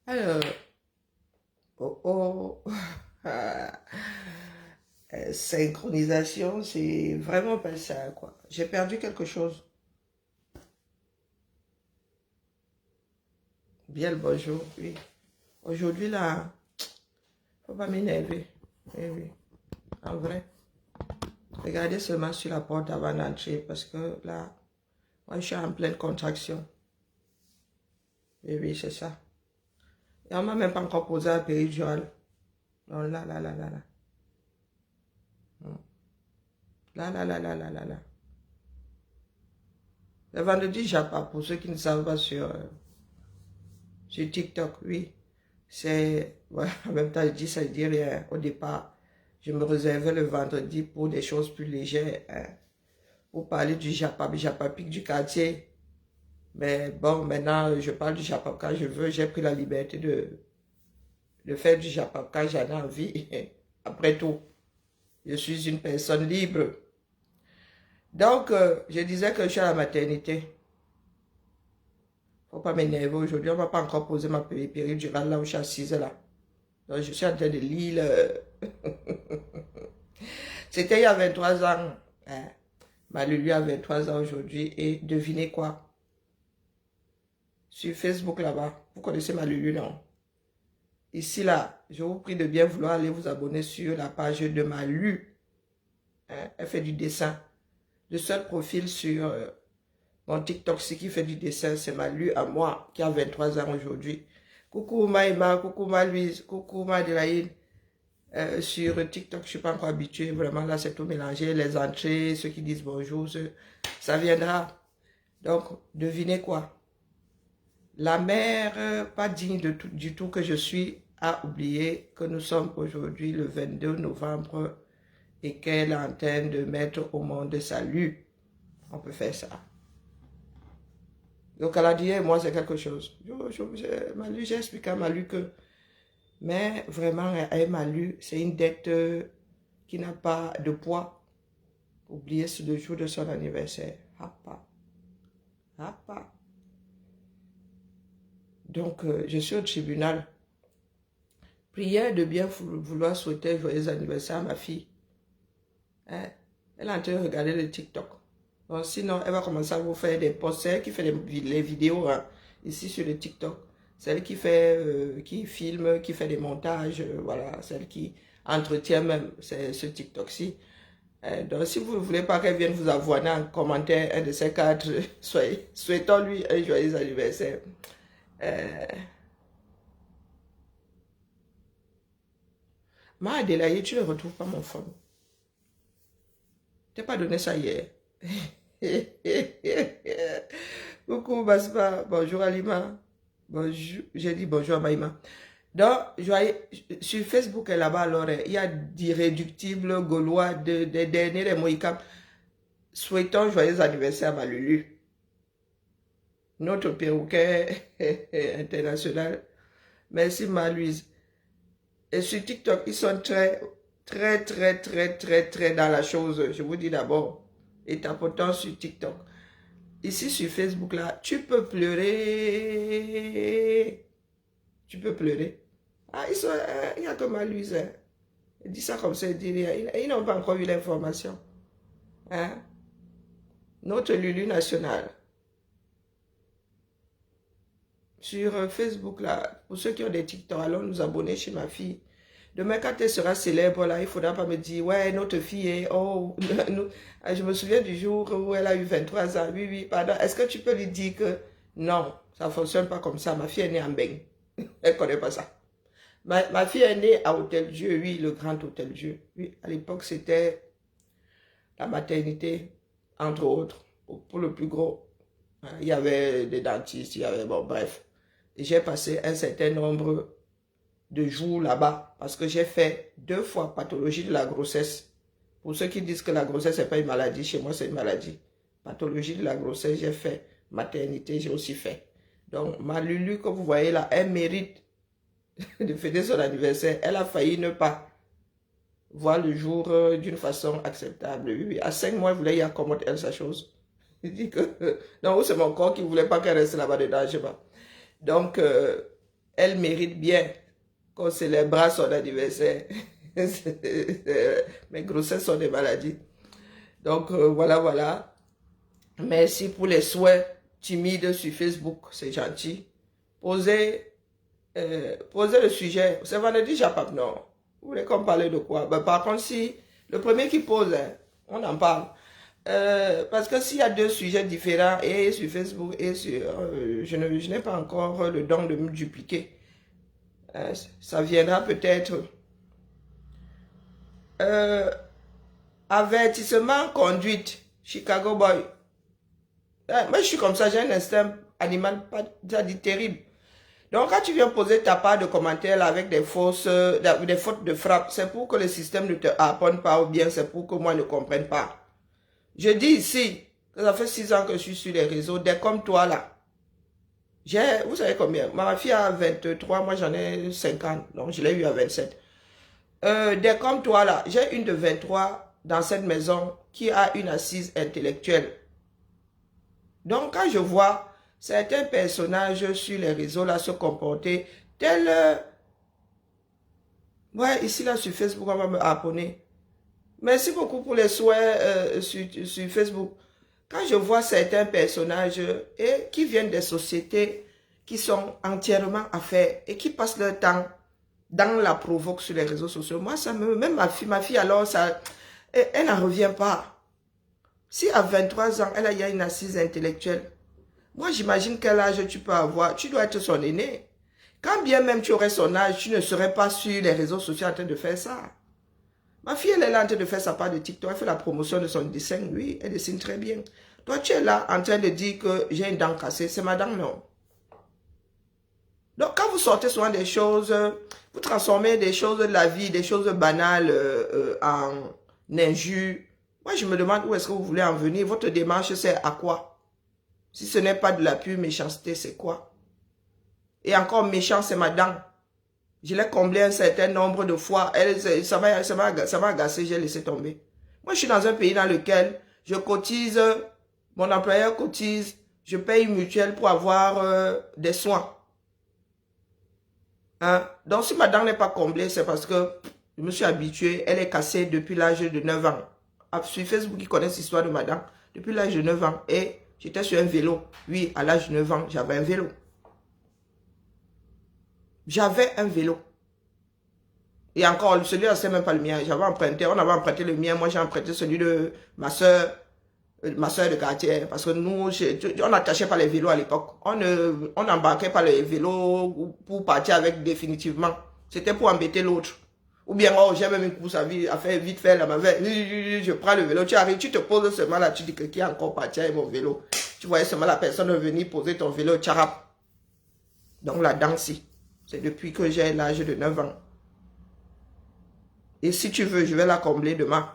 Alors, oh oh, synchronisation, c'est vraiment pas ça, quoi. J'ai perdu quelque chose. Bien le bonjour, oui. Aujourd'hui, là, faut pas m'énerver. Oui, oui, en vrai. Regardez seulement sur la porte avant d'entrer, parce que là, moi, je suis en pleine contraction. Oui, oui, c'est ça. Et on m'a même pas encore posé un péridurale. Non, là, là, là, là, là. Là, là, là, là, là, là, là. Le vendredi, j'apprends, pour ceux qui ne savent pas sur TikTok, oui. C'est, voilà, en même temps, je dis ça, je dis rien. Au départ, je me réservais le vendredi pour des choses plus légères, hein, pour parler du japapique du quartier. Mais bon, maintenant, je parle du japap quand je veux. J'ai pris la liberté de faire du japap quand j'en ai envie. Après tout, je suis une personne libre. Donc, je disais que je suis à la maternité. Faut pas m'énerver aujourd'hui. On ne va pas encore poser ma péridurale là où je suis assise là. Donc, je suis en train de lire. C'était il y a 23 ans. Hein. Ma Lulu a 23 ans aujourd'hui. Et devinez quoi? Sur Facebook là-bas. Vous connaissez ma Lulu, non? Ici là, je vous prie de bien vouloir aller vous abonner sur la page de ma Lulu. Hein. Elle fait du dessin. Le seul profil sur mon TikTok qui fait du dessin, c'est ma Lulu à moi, qui a 23 ans aujourd'hui. Coucou Maïma, coucou ma Louise, coucou ma Adélaïde. Sur TikTok, je ne suis pas encore habituée. Vraiment, là, c'est tout mélangé. Les entrées, ceux qui disent bonjour, ça viendra. Donc, devinez quoi? La mère, pas digne de tout, du tout que je suis, a oublié que nous sommes aujourd'hui le 22 novembre et qu'elle est en train de mettre au monde salut. On peut faire ça. Donc, elle a dit, moi, c'est quelque chose. J'ai expliqué à Malu que, mais vraiment, elle m'a lu, c'est une dette qui n'a pas de poids. Oubliez ce le jour de son anniversaire. Hapa. Hapa. Donc, je suis au tribunal. Prière de bien vouloir souhaiter joyeux anniversaire à ma fille. Hein? Elle est en train de regarder le TikTok. Donc, sinon, elle va commencer à vous faire des posts. C'est elle qui fait les vidéos hein, ici sur le TikTok. C'est elle qui fait, qui filme, qui fait des montages. Voilà, celle qui entretient même ce TikTok-ci. Donc, si vous ne voulez pas qu'elle vienne vous avoiner en commentaire un de ces quatre, souhaitons-lui un joyeux anniversaire. Ma Adélaïde, tu ne retrouves pas mon phone. Je t'ai pas donné ça hier. Coucou Basma, bonjour Alima. Bonjour, j'ai dit bonjour à Maïma. Donc, sur Facebook et là-bas, alors, il y a d'irréductibles gaulois, des derniers, des Mohicans. Souhaitons joyeux anniversaire à ma Lulu. Notre perroquet international. Merci ma-Louise. Et sur TikTok, ils sont très dans la chose. Je vous dis d'abord, et tapotant sur TikTok. Ici sur Facebook, là, tu peux pleurer. Tu peux pleurer. Ah, il n'y a que ma-Louise. Hein. Il dit ça comme ça, il dit rien. Ils n'ont pas encore eu l'information. Hein? Notre Lulu nationale. Sur Facebook, là, pour ceux qui ont des TikTok, allons nous abonner chez ma fille. Demain, quand elle sera célèbre, là, il ne faudra pas me dire, ouais, notre fille est, oh, je me souviens du jour où elle a eu 23 ans. Oui, oui, pardon. Est-ce que tu peux lui dire que non, ça ne fonctionne pas comme ça. Ma fille est née en Beng. Elle ne connaît pas ça. Ma fille est née à Hôtel Dieu, oui, le grand Hôtel Dieu. Oui, à l'époque, c'était la maternité, entre autres, pour le plus gros. Il y avait des dentistes, il y avait, bon, bref. J'ai passé un certain nombre de jours là-bas parce que j'ai fait 2 fois pathologie de la grossesse. Pour ceux qui disent que la grossesse n'est pas une maladie, chez moi c'est une maladie. Pathologie de la grossesse, j'ai fait. Maternité, j'ai aussi fait. Donc ma Lulu que vous voyez là, elle mérite de fêter son anniversaire. Elle a failli ne pas voir le jour d'une façon acceptable. Oui, à 5 mois, elle voulait y accommoder elle sa chose. Je dis que non, c'est mon corps qui ne voulait pas qu'elle reste là-bas dedans, je sais pas. Donc, Elle mérite bien qu'on célébrera son anniversaire. Mes grossesses sont des maladies. Donc, voilà, voilà. Merci pour les souhaits timides sur Facebook. C'est gentil. Posez le sujet. C'est vendredi, Japap, non. Vous voulez qu'on parle de quoi? Ben, par contre, si le premier qui pose, hein, on en parle. Parce que s'il y a deux sujets différents, et sur Facebook et sur... je n'ai pas encore le don de me dupliquer. Ça viendra peut-être. Avertissement conduite, Chicago Boy. Moi, je suis comme ça, j'ai un instinct animal, pas dit terrible. Donc, quand tu viens poser ta part de commentaires avec des fautes de frappe, c'est pour que le système ne te apprenne pas ou bien c'est pour que moi ne comprenne pas. Je dis ici que ça fait 6 ans que je suis sur les réseaux, des comme toi là. Vous savez combien? Ma fille a 23, moi j'en ai 50, donc je l'ai eu à 27. Des comme toi là, j'ai une de 23 dans cette maison qui a une assise intellectuelle. Donc, quand je vois certains personnages sur les réseaux là se comporter tel... ouais, ici là sur Facebook, on va me abonner. Merci beaucoup pour les souhaits sur Facebook. Quand je vois certains personnages qui viennent des sociétés qui sont entièrement à faire et qui passent leur temps dans la provoque sur les réseaux sociaux, moi, ça me... Même ma fille alors, ça, elle n'en revient pas. Si à 23 ans, elle a une assise intellectuelle, moi j'imagine quel âge tu peux avoir. Tu dois être son aîné. Quand bien même tu aurais son âge, tu ne serais pas sur les réseaux sociaux en train de faire ça. Ma fille, elle est là en train de faire sa part de TikTok. Elle fait la promotion de son dessin. Oui, elle dessine très bien. Toi, tu es là en train de dire que j'ai une dent cassée. C'est ma dent, non. Donc, quand vous sortez souvent des choses, vous transformez des choses de la vie, des choses banales en injures. Moi, je me demande où est-ce que vous voulez en venir. Votre démarche, c'est à quoi? Si ce n'est pas de la pure méchanceté, c'est quoi? Et encore méchant, c'est ma dent. Je l'ai comblé un certain nombre de fois. Ça m'a agacé, j'ai laissé tomber. Moi, je suis dans un pays dans lequel je cotise, mon employeur cotise, je paye une mutuelle pour avoir des soins. Hein? Donc, si ma dent n'est pas comblée, c'est parce que je me suis habitué. Elle est cassée depuis l'âge de 9 ans. Sur Facebook, ils connaissent l'histoire de ma dent. Depuis l'âge de 9 ans. Et j'étais sur un vélo. Oui, à l'âge de 9 ans, j'avais un vélo. J'avais un vélo. Et encore, celui-là, c'est même pas le mien. J'avais emprunté, on avait emprunté le mien. Moi, j'ai emprunté celui de ma soeur de quartier. Parce que nous, on n'attachait pas les vélos à l'époque. On n'embarquait pas les vélos pour partir avec définitivement. C'était pour embêter l'autre. Ou bien, oh, j'ai même une course à faire vite faire la mavette. Je prends le vélo, tu arrives, tu te poses seulement là, tu dis que qui est encore parti avec mon vélo. Tu voyais seulement la personne venir poser ton vélo, tcharap. Donc la danse, c'est depuis que j'ai l'âge de 9 ans. Et si tu veux, je vais la combler demain.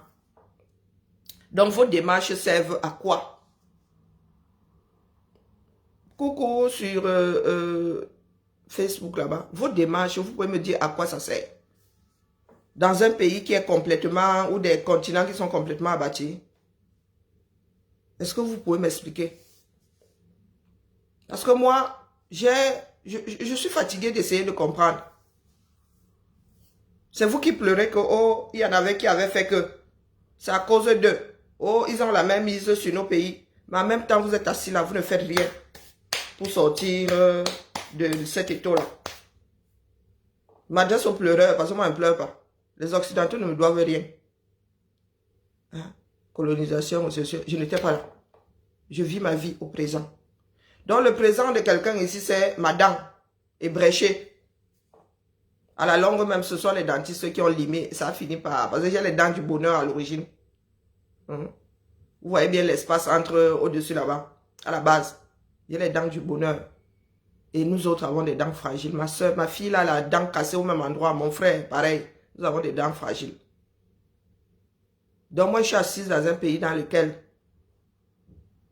Donc vos démarches servent à quoi? Coucou sur Facebook là-bas. Vos démarches, vous pouvez me dire à quoi ça sert? Dans un pays qui est complètement, ou des continents qui sont complètement abattus. Est-ce que vous pouvez m'expliquer? Parce que moi, je suis fatigué d'essayer de comprendre. C'est vous qui pleurez que, oh, il y en avait qui avaient fait que. C'est à cause d'eux. Oh, ils ont la même mise sur nos pays. Mais en même temps, vous êtes assis là, vous ne faites rien pour sortir de cet étau-là. Je m'adresse aux pleureurs, parce que moi, je ne pleure pas. Les Occidentaux ne me doivent rien. Hein? Colonisation, je n'étais pas là. Je vis ma vie au présent. Donc, le présent de quelqu'un ici, c'est ma dent ébréchée. À la longue, même, ce sont les dentistes qui ont limé. Ça a fini par... Parce que j'ai les dents du bonheur à l'origine. Vous voyez bien l'espace entre au-dessus là-bas, à la base. J'ai les dents du bonheur. Et nous autres avons des dents fragiles. Ma soeur, ma fille, là, la dent cassée au même endroit. Mon frère, pareil. Nous avons des dents fragiles. Donc moi, je suis assise dans un pays dans lequel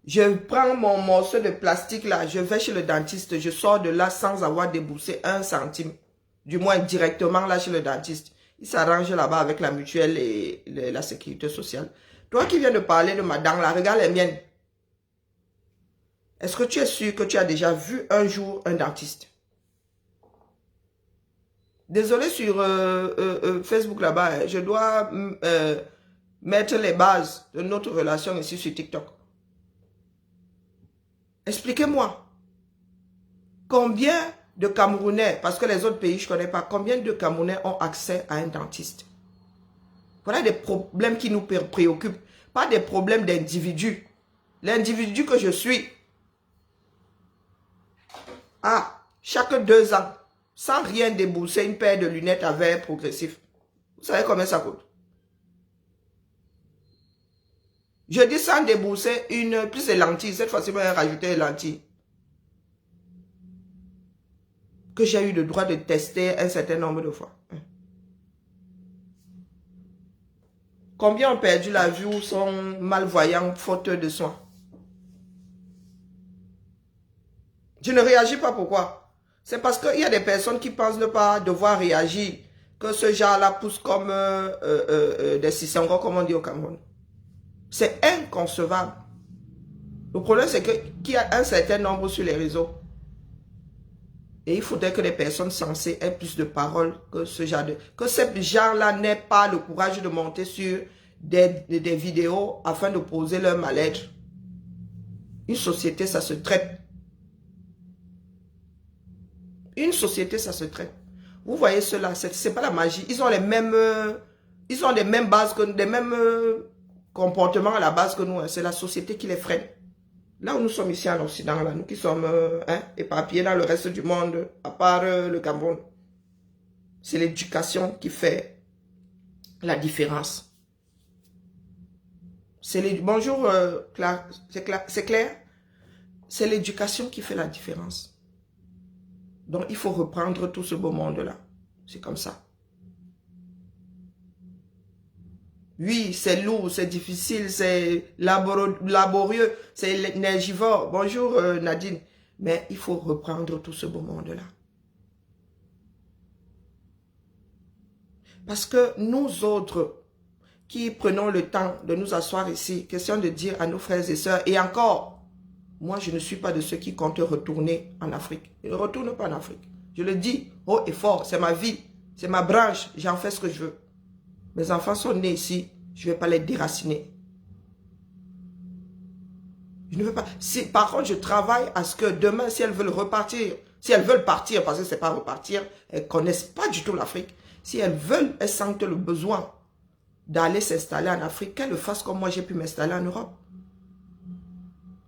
je prends mon morceau de plastique là, je vais chez le dentiste, je sors de là sans avoir déboursé 1 centime. Du moins directement là chez le dentiste. Il s'arrange là-bas avec la mutuelle et la sécurité sociale. Toi qui viens de parler de ma dent là, regarde les miennes. Est-ce que tu es sûr que tu as déjà vu un jour un dentiste? Désolé sur Facebook là-bas, hein, je dois mettre les bases de notre relation ici sur TikTok. Expliquez-moi, combien de Camerounais, parce que les autres pays je ne connais pas, combien de Camerounais ont accès à un dentiste? Voilà des problèmes qui nous préoccupent, pas des problèmes d'individus. L'individu que je suis, chaque 2 ans, sans rien débourser, une paire de lunettes à verre progressif. Vous savez combien ça coûte? Je dis sans débourser plus de lentilles. Cette fois-ci, je vais rajouter les lentilles. Que j'ai eu le droit de tester un certain nombre de fois. Combien ont perdu la vue ou sont malvoyants faute de soins? Je ne réagis pas, pourquoi? C'est parce qu'il y a des personnes qui pensent ne pas devoir réagir, que ce genre-là pousse comme des sissangos, comme on dit au Cameroun. C'est inconcevable. Le problème, c'est qu'il y a un certain nombre sur les réseaux. Et il faudrait que les personnes censées aient plus de paroles que ce genre de... Que ces gens-là n'aient pas le courage de monter sur des vidéos afin de poser leur mal-être. Une société, ça se traite. Une société, ça se traite. Vous voyez cela, c'est pas la magie. Ils ont les mêmes bases, les mêmes comportements à la base que nous. C'est la société qui les freine. Là où nous sommes ici en Occident, là, nous qui sommes éparpillés dans le reste du monde, à part le Cameroun, c'est l'éducation qui fait la différence. Bonjour, c'est clair? C'est l'éducation qui fait la différence. Donc, il faut reprendre tout ce beau monde-là. C'est comme ça. Oui, c'est lourd, c'est difficile, c'est laborieux, c'est énergivore. Bonjour Nadine. Mais il faut reprendre tout ce beau monde-là. Parce que nous autres, qui prenons le temps de nous asseoir ici, question de dire à nos frères et sœurs, et encore, moi je ne suis pas de ceux qui comptent retourner en Afrique. Je ne retourne pas en Afrique. Je le dis haut et fort, c'est ma vie, c'est ma branche, j'en fais ce que je veux. Mes enfants sont nés ici, je ne vais pas les déraciner. Je ne veux pas. Par contre, je travaille à ce que demain, si elles veulent repartir, si elles veulent partir, parce que ce n'est pas repartir, elles ne connaissent pas du tout l'Afrique. Si elles veulent, elles sentent le besoin d'aller s'installer en Afrique, qu'elles le fassent comme moi j'ai pu m'installer en Europe.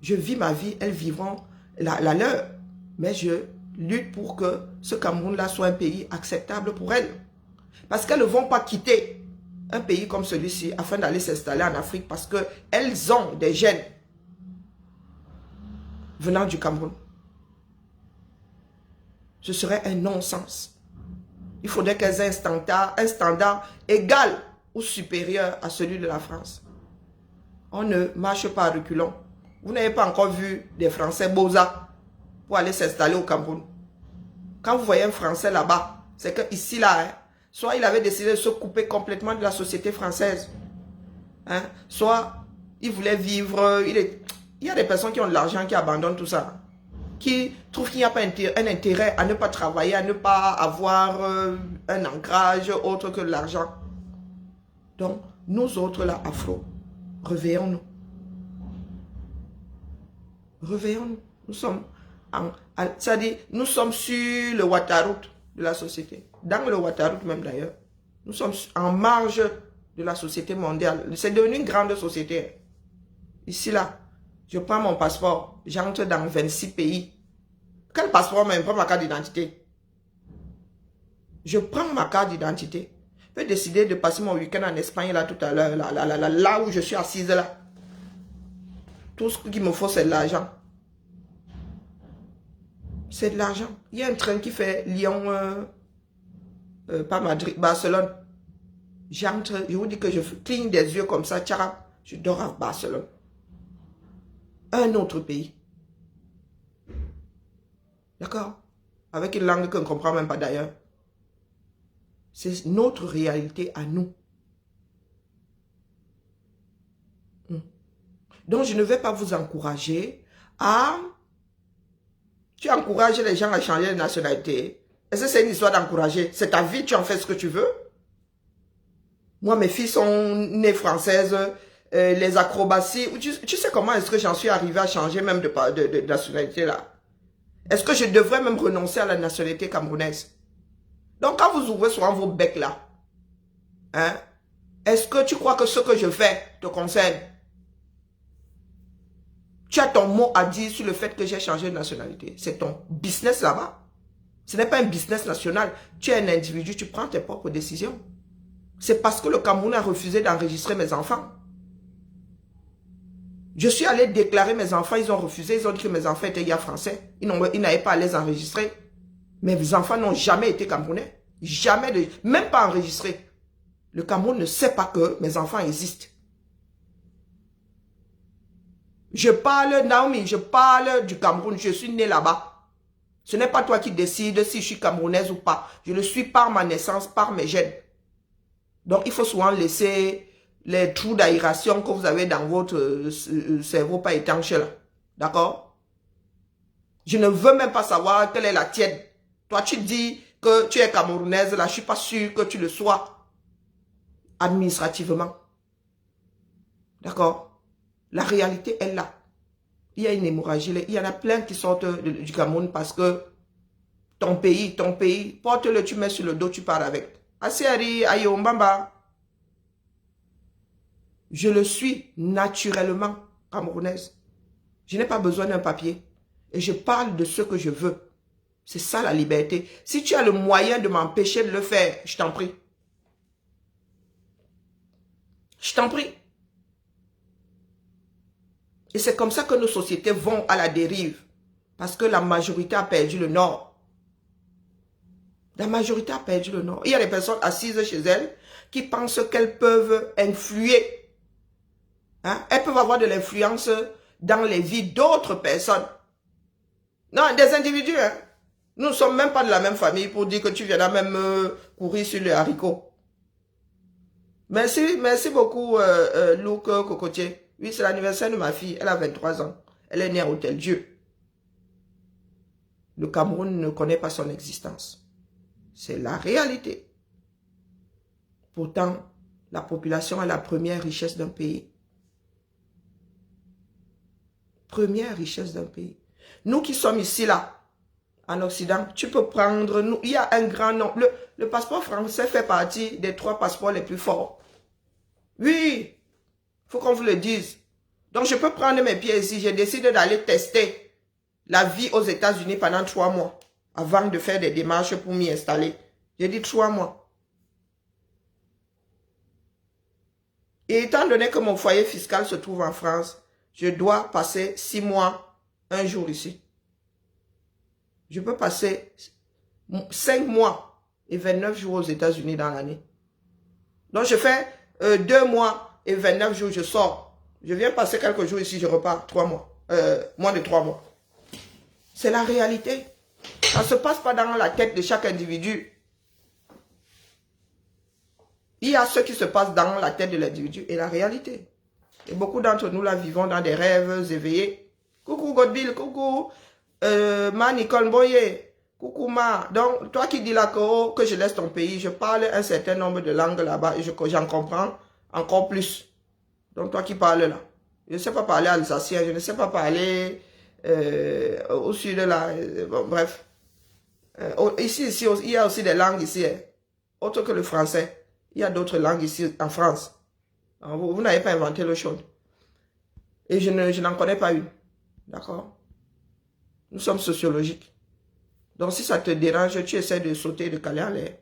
Je vis ma vie, elles vivront la leur. Mais je lutte pour que ce Cameroun-là soit un pays acceptable pour elles. Parce qu'elles ne vont pas quitter un pays comme celui-ci afin d'aller s'installer en Afrique parce qu'elles ont des gènes venant du Cameroun. Ce serait un non-sens. Il faudrait qu'elles aient un standard égal ou supérieur à celui de la France. On ne marche pas à reculons. Vous n'avez pas encore vu des Français beaux-arts pour aller s'installer au Cameroun. Quand vous voyez un Français là-bas, c'est qu'ici, là, soit il avait décidé de se couper complètement de la société française, soit il voulait vivre... Il y a des personnes qui ont de l'argent, qui abandonnent tout ça, qui trouvent qu'il n'y a pas un intérêt à ne pas travailler, à ne pas avoir un ancrage autre que l'argent. Donc, nous autres là, Afro, réveillons-nous. Réveillons-nous. Nous sommes, c'est-à-dire, nous sommes sur le waterroute de la société. Dans le waterroute même d'ailleurs. Nous sommes en marge de la société mondiale. C'est devenu une grande société. Ici là, je prends mon passeport, j'entre dans 26 pays. Quel passeport même? Pas ma carte d'identité. Je prends ma carte d'identité. Je peux décider de passer mon week-end en Espagne là tout à l'heure, là où je suis assise là. Tout ce qu'il me faut, c'est de l'argent. C'est de l'argent. Il y a un train qui fait Lyon, pas Madrid, Barcelone. J'entre, je vous dis que je cligne des yeux comme ça, tcharap, je dors à Barcelone. Un autre pays. D'accord? Avec une langue qu'on ne comprend même pas d'ailleurs. C'est notre réalité à nous. Donc, je ne vais pas vous encourager à... Tu encourages les gens à changer de nationalité. Est-ce que c'est une histoire d'encourager? C'est ta vie, tu en fais ce que tu veux. Moi, mes filles sont nées françaises, les acrobaties. Tu sais comment est-ce que j'en suis arrivé à changer même de nationalité là? Est-ce que je devrais même renoncer à la nationalité camerounaise? Donc, quand vous ouvrez souvent vos becs là, hein, est-ce que tu crois que ce que je fais te concerne? Tu as ton mot à dire sur le fait que j'ai changé de nationalité. C'est ton business là-bas. Ce n'est pas un business national. Tu es un individu, tu prends tes propres décisions. C'est parce que le Cameroun a refusé d'enregistrer mes enfants. Je suis allé déclarer mes enfants, ils ont refusé, ils ont dit que mes enfants étaient gars français. Ils n'avaient pas à les enregistrer. Mes enfants n'ont jamais été camerounais. Jamais, même pas enregistrés. Le Cameroun ne sait pas que mes enfants existent. Je parle, Naomi, je parle du Cameroun, je suis né là-bas. Ce n'est pas toi qui décides si je suis camerounaise ou pas. Je le suis par ma naissance, par mes gènes. Donc, il faut souvent laisser les trous d'aération que vous avez dans votre cerveau pas étanches là. D'accord? Je ne veux même pas savoir quelle est la tienne. Toi, tu dis que tu es camerounaise, là, je ne suis pas sûr que tu le sois administrativement. D'accord? La réalité est là. Il y a une hémorragie. Il y en a plein qui sortent du Cameroun parce que ton pays, porte-le, tu mets sur le dos, tu pars avec. Asiari, Ayombamba. Je le suis naturellement camerounaise. Je n'ai pas besoin d'un papier. Et je parle de ce que je veux. C'est ça la liberté. Si tu as le moyen de m'empêcher de le faire, je t'en prie. Je t'en prie. Et c'est comme ça que nos sociétés vont à la dérive. Parce que la majorité a perdu le nord. La majorité a perdu le nord. Il y a des personnes assises chez elles qui pensent qu'elles peuvent influer. Hein? Elles peuvent avoir de l'influence dans les vies d'autres personnes. Non, des individus. Hein? Nous ne sommes même pas de la même famille pour dire que tu viendras même courir sur le haricot. Merci beaucoup, Luc Cocotier. Oui, c'est l'anniversaire de ma fille. Elle a 23 ans. Elle est née à Hôtel-Dieu. Le Cameroun ne connaît pas son existence. C'est la réalité. Pourtant, la population est la première richesse d'un pays. Première richesse d'un pays. Nous qui sommes ici, là, en Occident, tu peux prendre... Nous, il y a un grand nombre. Le passeport français fait partie des 3 passeports les plus forts. Oui, il faut qu'on vous le dise. Donc, je peux prendre mes pieds ici. J'ai décidé d'aller tester la vie aux États-Unis pendant 3 mois avant de faire des démarches pour m'y installer. J'ai dit 3 mois. Et étant donné que mon foyer fiscal se trouve en France, je dois passer 6 mois, 1 jour ici. Je peux passer 5 mois et 29 jours aux États-Unis dans l'année. Donc, je fais 2 mois et 29 jours, je sors. Je viens passer quelques jours ici, je repars 3 mois. Moins de 3 mois. C'est la réalité. Ça ne se passe pas dans la tête de chaque individu. Il y a ce qui se passe dans la tête de l'individu et la réalité. Et beaucoup d'entre nous, là, vivons dans des rêves éveillés. Coucou Godbill, coucou Ma Nicole Boye, coucou Ma. Donc, toi qui dis là que je laisse ton pays, je parle un certain nombre de langues là-bas et j'en comprends encore plus. Donc, toi qui parles là, je ne sais pas parler alsacien, je ne sais pas parler au sud là, bon, bref. Ici, il y a aussi des langues ici, hein, autres que le français. Il y a d'autres langues ici en France. Vous n'avez pas inventé l'eau chaude. Et je n'en connais pas une. D'accord? Nous sommes sociologiques. Donc, si ça te dérange, tu essaies de sauter, de caler en l'air.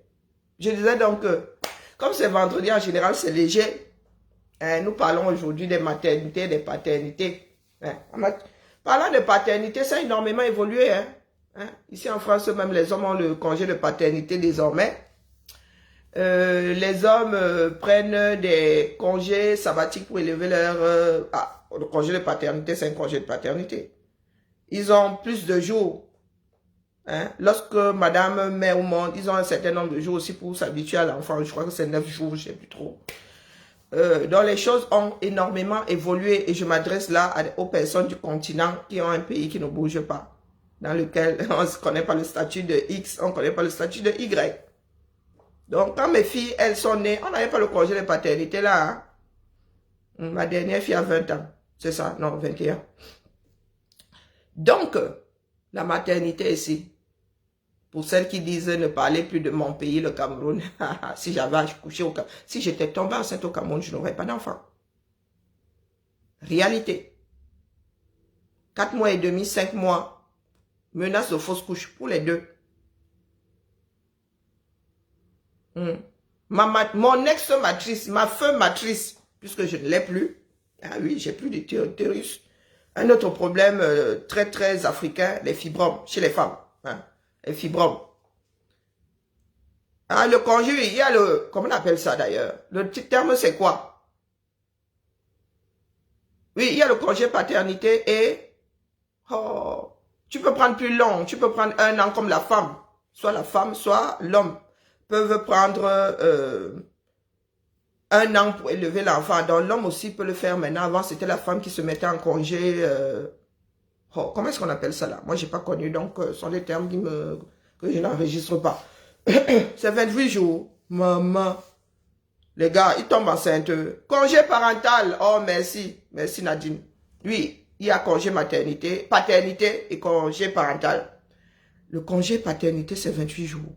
Je disais donc que, comme c'est vendredi, en général, c'est léger. Hein, nous parlons aujourd'hui des maternités, des paternités. Hein, parlant de paternité, ça a énormément évolué. Hein. Hein? Ici en France, même les hommes ont le congé de paternité désormais. Les hommes prennent des congés sabbatiques pour élever leur... le congé de paternité, c'est un congé de paternité. Ils ont plus de jours. Hein? Lorsque madame met au monde, ils ont un certain nombre de jours aussi pour s'habituer à l'enfant. Je crois que c'est 9 jours, je ne sais plus trop. Donc les choses ont énormément évolué et je m'adresse là aux personnes du continent qui ont un pays qui ne bouge pas. dans lequel on ne connaît pas le statut de X, on ne connaît pas le statut de Y. Donc, quand mes filles, elles sont nées, on n'avait pas le congé de paternité là. Hein. Ma dernière fille a 20 ans. C'est ça? Non, 21. Donc, la maternité ici, pour celles qui disent ne parler plus de mon pays, le Cameroun, si j'avais couché au Cameroun, si j'étais tombée enceinte au Cameroun, je n'aurais pas d'enfant. Réalité. 4 mois et demi, 5 mois, menace de fausse couche pour les deux. Mon ex-matrice, ma feu matrice, puisque je ne l'ai plus, ah oui, j'ai plus d'utérus. Un autre problème très très africain, les fibromes, chez les femmes. Hein, les fibromes. Ah, le congé, il y a le, comment on appelle ça d'ailleurs? Le petit terme c'est quoi? Oui, il y a le congé paternité et oh, tu peux prendre plus long, tu peux prendre 1 an comme la femme. Soit la femme, soit l'homme peuvent prendre 1 an pour élever l'enfant. Donc l'homme aussi peut le faire maintenant. Avant, c'était la femme qui se mettait en congé. Oh, comment est-ce qu'on appelle ça là? Moi, j'ai pas connu, donc ce sont des termes que je n'enregistre pas. C'est 28 jours. Maman. Les gars, ils tombent enceintes. Congé parental. Oh, merci. Merci Nadine. Lui, il y a congé maternité, paternité et congé parental. Le congé paternité, c'est 28 jours.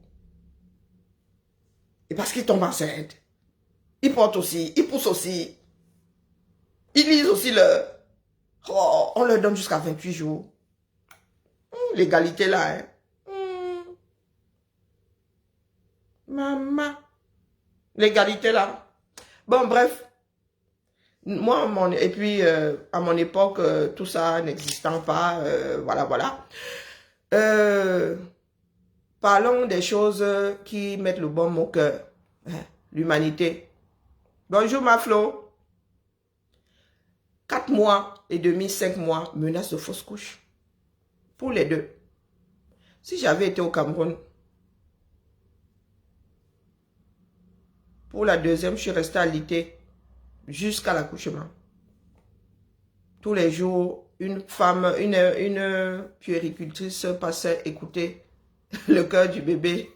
Et parce qu'ils tombent enceintes. Ils portent aussi, ils poussent aussi. Ils lisent aussi le... Oh, on leur donne jusqu'à 28 jours. L'égalité là, hein. Maman. L'égalité là. Bon, bref. Moi, et puis, à mon époque, tout ça n'existant pas, voilà, voilà. Parlons des choses qui mettent le bon mot au cœur. L'humanité. Bonjour, ma Flo. 4 mois et demi, 5 mois, menace de fausse couche. Pour les deux. Si j'avais été au Cameroun, pour la deuxième, je suis restée alitée jusqu'à l'accouchement. Tous les jours, une femme, une puéricultrice passait écouter le cœur du bébé.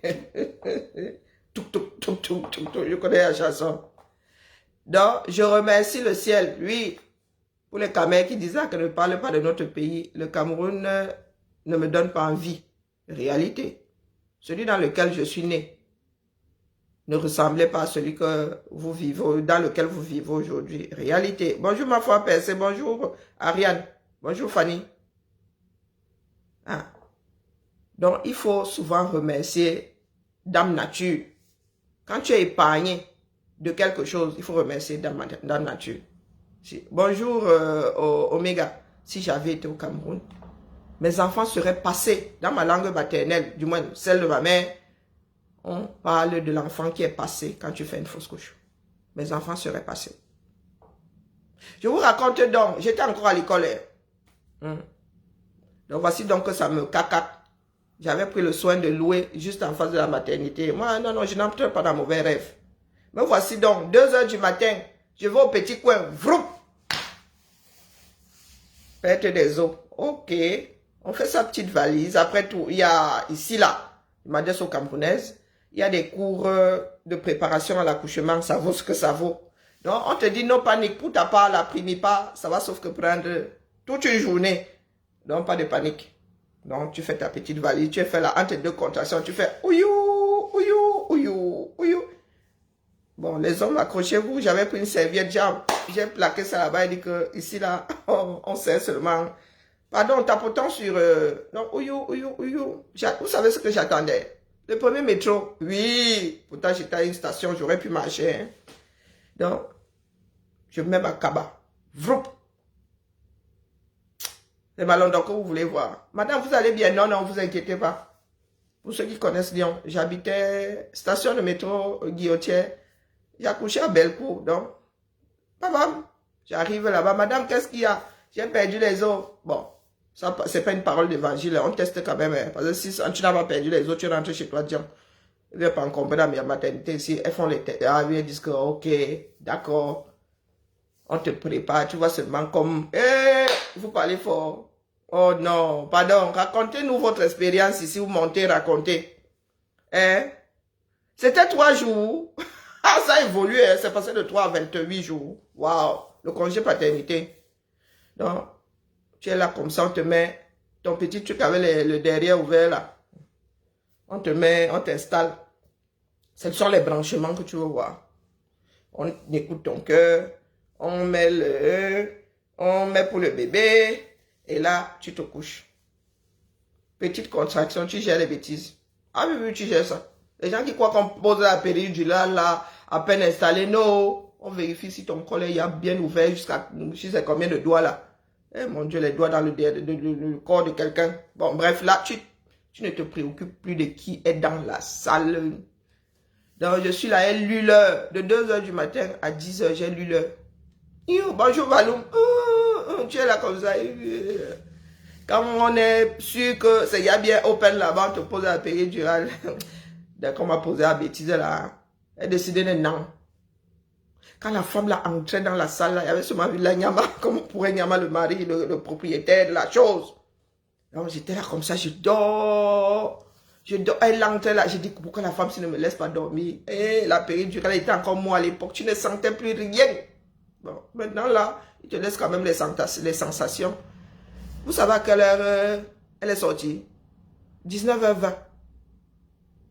Touk, touk, touk, touk, touk, touk. Je connais la chanson. Donc, je remercie le ciel. Lui, pour les Camers qui disaient que ne parle pas de notre pays, le Cameroun ne me donne pas envie. Réalité. Celui dans lequel je suis né ne ressemblait pas à celui que vous vivez, dans lequel vous vivez aujourd'hui. Réalité. Bonjour ma foi percée, bonjour Ariane, bonjour Fanny. Ah. Donc il faut souvent remercier Dame Nature. Quand tu es épargné de quelque chose, il faut remercier Dame Nature. Bonjour Omega, si j'avais été au Cameroun, mes enfants seraient passés dans ma langue maternelle, du moins celle de ma mère. On parle de l'enfant qui est passé quand tu fais une fausse couche. Mes enfants seraient passés. Je vous raconte donc, j'étais encore à l'école. Donc voici donc que ça me caca. J'avais pris le soin de louer juste en face de la maternité. Moi, non, je n'entre pas dans mauvais rêve. Mais voici donc, 2 h du matin, je vais au petit coin, vroup. Perte des os. Ok, on fait sa petite valise. Après tout, il y a ici, là, Madès camerounaise. Il y a des cours de préparation à l'accouchement, ça vaut ce que ça vaut. Donc, on te dit, non panique, pour ta part, la pas, ça va sauf que prendre toute une journée. Donc, pas de panique. Donc, tu fais ta petite valise, tu fais là, entre 2 contractions, tu fais ouyou, ouyou, ouyou, ouyou. Bon, les hommes, accrochez-vous, j'avais pris une serviette, j'ai plaqué ça là-bas et dit que ici, là, on sait seulement. Pardon, tapotant sur... non, ouyou, ouyou, ouyou. Vous savez ce que j'attendais? Le premier métro, oui, pourtant j'étais à une station, j'aurais pu marcher. Hein. Donc, je mets ma cabane. Vroup. Les ballons donc que vous voulez voir. Madame, vous allez bien? Non, non, vous inquiétez pas. Pour ceux qui connaissent Lyon, j'habitais station de métro Guillotière. J'ai accouché à Bellecour, donc, bam, j'arrive là-bas. Madame, qu'est-ce qu'il y a? J'ai perdu les os. Bon. Ça, c'est pas une parole d'évangile, on teste quand même. Hein, parce que si tu n'as pas perdu les autres, tu rentres chez toi, tiens. Ils ne viennent pas encombré dans ma maternité ici. Elles font les tests. Ah, ils disent que, ok, d'accord. On te prépare, tu vois seulement comme, vous parlez fort. Oh non, pardon, racontez-nous votre expérience ici, vous montez, racontez. Hein? C'était 3 jours. Ah, ça a évolué, hein, c'est passé de 3 à 28 jours. Waouh, le congé paternité. Donc, tu es là comme ça, on te met ton petit truc avec le derrière ouvert là. On te met, on t'installe. Ce sont les branchements que tu veux voir. On écoute ton cœur, on met pour le bébé, et là, tu te couches. Petite contraction, tu gères les bêtises. Ah oui, oui, tu gères ça. Les gens qui croient qu'on pose la péridurale là, à peine installée, non. On vérifie si ton col est bien ouvert jusqu'à, je sais combien de doigts là. Eh mon Dieu, les doigts dans le corps de quelqu'un. Bon, bref, là, tu ne te préoccupes plus de qui est dans la salle. Donc, je suis là, elle lu l'heure. De 2 h du matin à 10 h, j'ai lu l'heure. Bonjour, Valoum. Tu es là comme ça. Quand on est sûr que c'est bien open là-bas, on te pose la péridurale. Dès qu'on m'a posé la bêtise là, elle a décidé de non. Quand la femme là entrait dans la salle, là, il y avait seulement vu la Nyama, comme on pourrait Nyama le mari, le propriétaire de la chose. Donc j'étais là comme ça, je dors. Elle entrait là, j'ai dit pourquoi la femme ne me laisse pas dormir. Et la péridurale était encore moi à l'époque, tu ne sentais plus rien. Bon, maintenant là, il te laisse quand même les sensations. Vous savez à quelle heure elle est sortie? 19h20.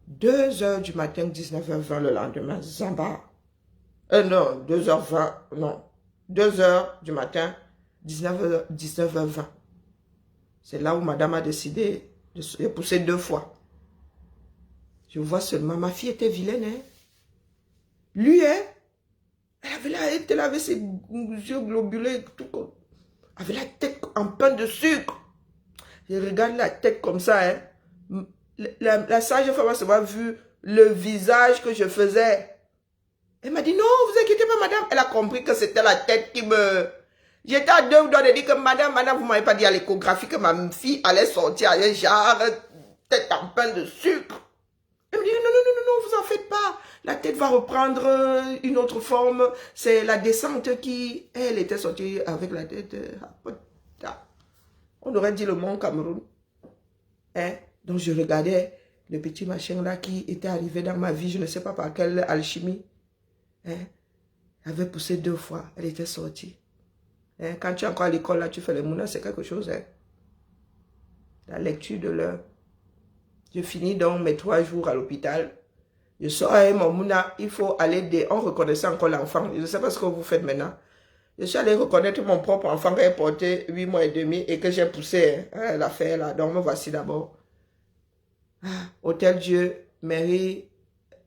2 h du matin, 19h20 le lendemain, Zamba. Non, 2h20, non. 2 h du matin, 19h20. C'est là où madame a décidé de pousser 2 fois. Je vois seulement, ma fille était vilaine, hein. Lui, hein, elle avait ses yeux globulés, tout comme, avait la tête en pain de sucre. Je regarde la tête comme ça, hein. La sage femme a seulement vu le visage que je faisais. Elle m'a dit, non, vous inquiétez pas, madame. Elle a compris que c'était la tête qui me... J'étais à 2 doigts de dire que madame, vous m'avez pas dit à l'échographie que ma fille allait sortir, elle genre, tête en pain de sucre. Elle me dit, non, non, non, non, non, vous en faites pas. La tête va reprendre une autre forme. C'est la descente qui... Elle était sortie avec la tête... On aurait dit le Mont Cameroun. Hein? Donc je regardais le petit machin là qui était arrivé dans ma vie, je ne sais pas par quelle alchimie. Hein? Elle avait poussé 2 fois, elle était sortie. Hein? Quand tu es encore à l'école là, tu fais les mounas, c'est quelque chose. Hein? La lecture de l'heure. Je finis donc mes 3 jours à l'hôpital. Je sors avec mon mouna, il faut aller on reconnaissait encore l'enfant. Je ne sais pas ce que vous faites maintenant. Je suis allé reconnaître mon propre enfant qui est porté 8 mois et demi et que j'ai poussé l'affaire là. Donc me voici d'abord. Hôtel Dieu, mairie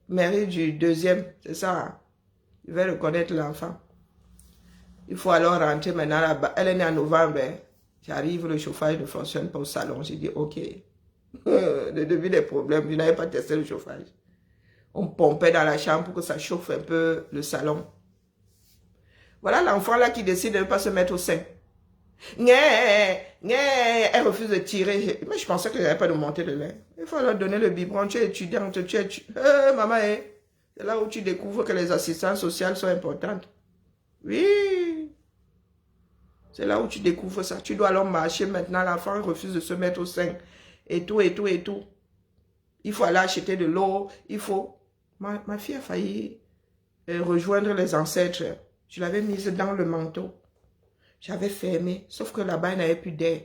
du 2e, c'est ça. Hein? Je vais reconnaître l'enfant. Il faut alors rentrer maintenant là-bas. Elle est née en novembre. Hein? J'arrive, le chauffage ne fonctionne pas au salon. J'ai dit, ok. Le début des problèmes, je n'avais pas testé le chauffage. On pompait dans la chambre pour que ça chauffe un peu le salon. Voilà l'enfant là qui décide de ne pas se mettre au sein. Elle refuse de tirer. Mais je pensais que je n'avais pas de montée de lait. Il faut leur donner le biberon. Tu es étudiante, maman, c'est là où tu découvres que les assistantes sociales sont importantes. Oui. C'est là où tu découvres ça. Tu dois alors marcher maintenant. L'enfant refuse de se mettre au sein. Et tout, et tout, et tout. Il faut aller acheter de l'eau. Il faut... Ma fille a failli rejoindre les ancêtres. Je l'avais mise dans le manteau. J'avais fermé, sauf que là-bas, il n'y avait plus d'air.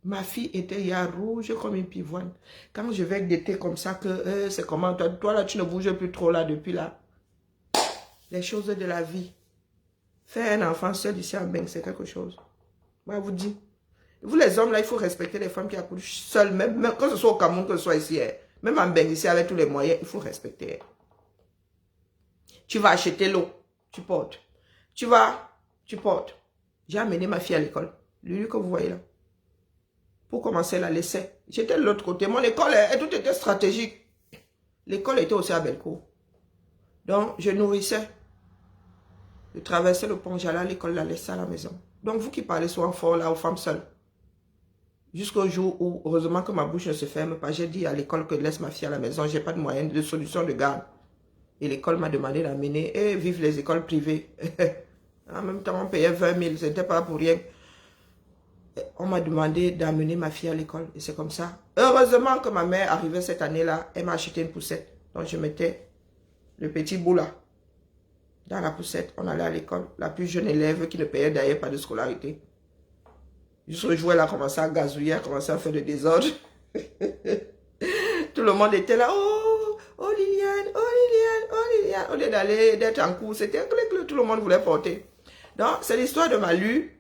Ma fille était rouge comme une pivoine. Quand je vais guetter comme ça, que c'est comment, toi là, tu ne bouges plus trop là, depuis là. Les choses de la vie. Faire un enfant seul ici en Beng, c'est quelque chose. Moi, je vous dis. Vous les hommes là, il faut respecter les femmes qui accouchent seules, même que ce soit au Cameroun, que ce soit ici. Même en Beng, ici, avec tous les moyens, il faut respecter. Tu vas acheter l'eau, tu portes. Tu portes. J'ai amené ma fille à l'école. Lui que vous voyez là. Pour commencer, la laisser. J'étais de l'autre côté. Mon école, tout était stratégique. L'école était aussi à Bellecour. Donc, je nourrissais. Je traversais le pont, j'allais à l'école, la laissais à la maison. Donc, vous qui parlez souvent fort là aux femmes seules. Jusqu'au jour où, heureusement que ma bouche ne se ferme pas, j'ai dit à l'école que je laisse ma fille à la maison. Je n'ai pas de moyen de solution de garde. Et l'école m'a demandé d'amener. Et vive les écoles privées. En même temps, on payait 20 000. Ce n'était pas pour rien. on m'a demandé d'amener ma fille à l'école. Et c'est comme ça. Heureusement que ma mère arrivait cette année-là, elle m'a acheté une poussette. Donc je mettais le petit bout là, dans la poussette. On allait à l'école. La plus jeune élève qui ne payait d'ailleurs pas de scolarité. Juste le jour, elle a commencé à gazouiller, a commencé à faire le désordre. Tout le monde était là. Oh, oh Liliane, oh Liliane, oh Liliane. Au lieu d'aller, d'être en cours, c'était un clic que tout le monde voulait porter. Donc, c'est l'histoire de Malu.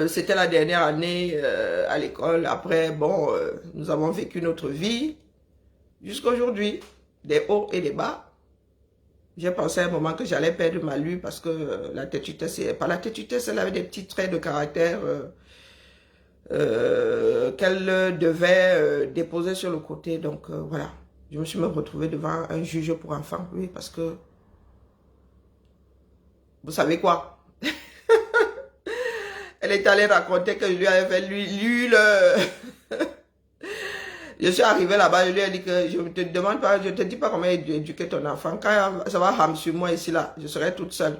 C'était la dernière année à l'école. Après, bon, nous avons vécu notre vie jusqu'à aujourd'hui. Des hauts et des bas. J'ai pensé à un moment que j'allais perdre Malu parce que la têtutesse, pas la têtutesse, elle avait des petits traits de caractère qu'elle devait déposer sur le côté. Donc voilà, je me suis me retrouvée devant un juge pour enfants, oui, parce que, vous savez quoi? Elle est allée raconter que je lui avais fait lui le... Je suis arrivé là-bas, je lui ai dit que je ne te demande pas, je ne te dis pas comment éduquer ton enfant. Quand ça va ramener sur moi ici, là, je serai toute seule.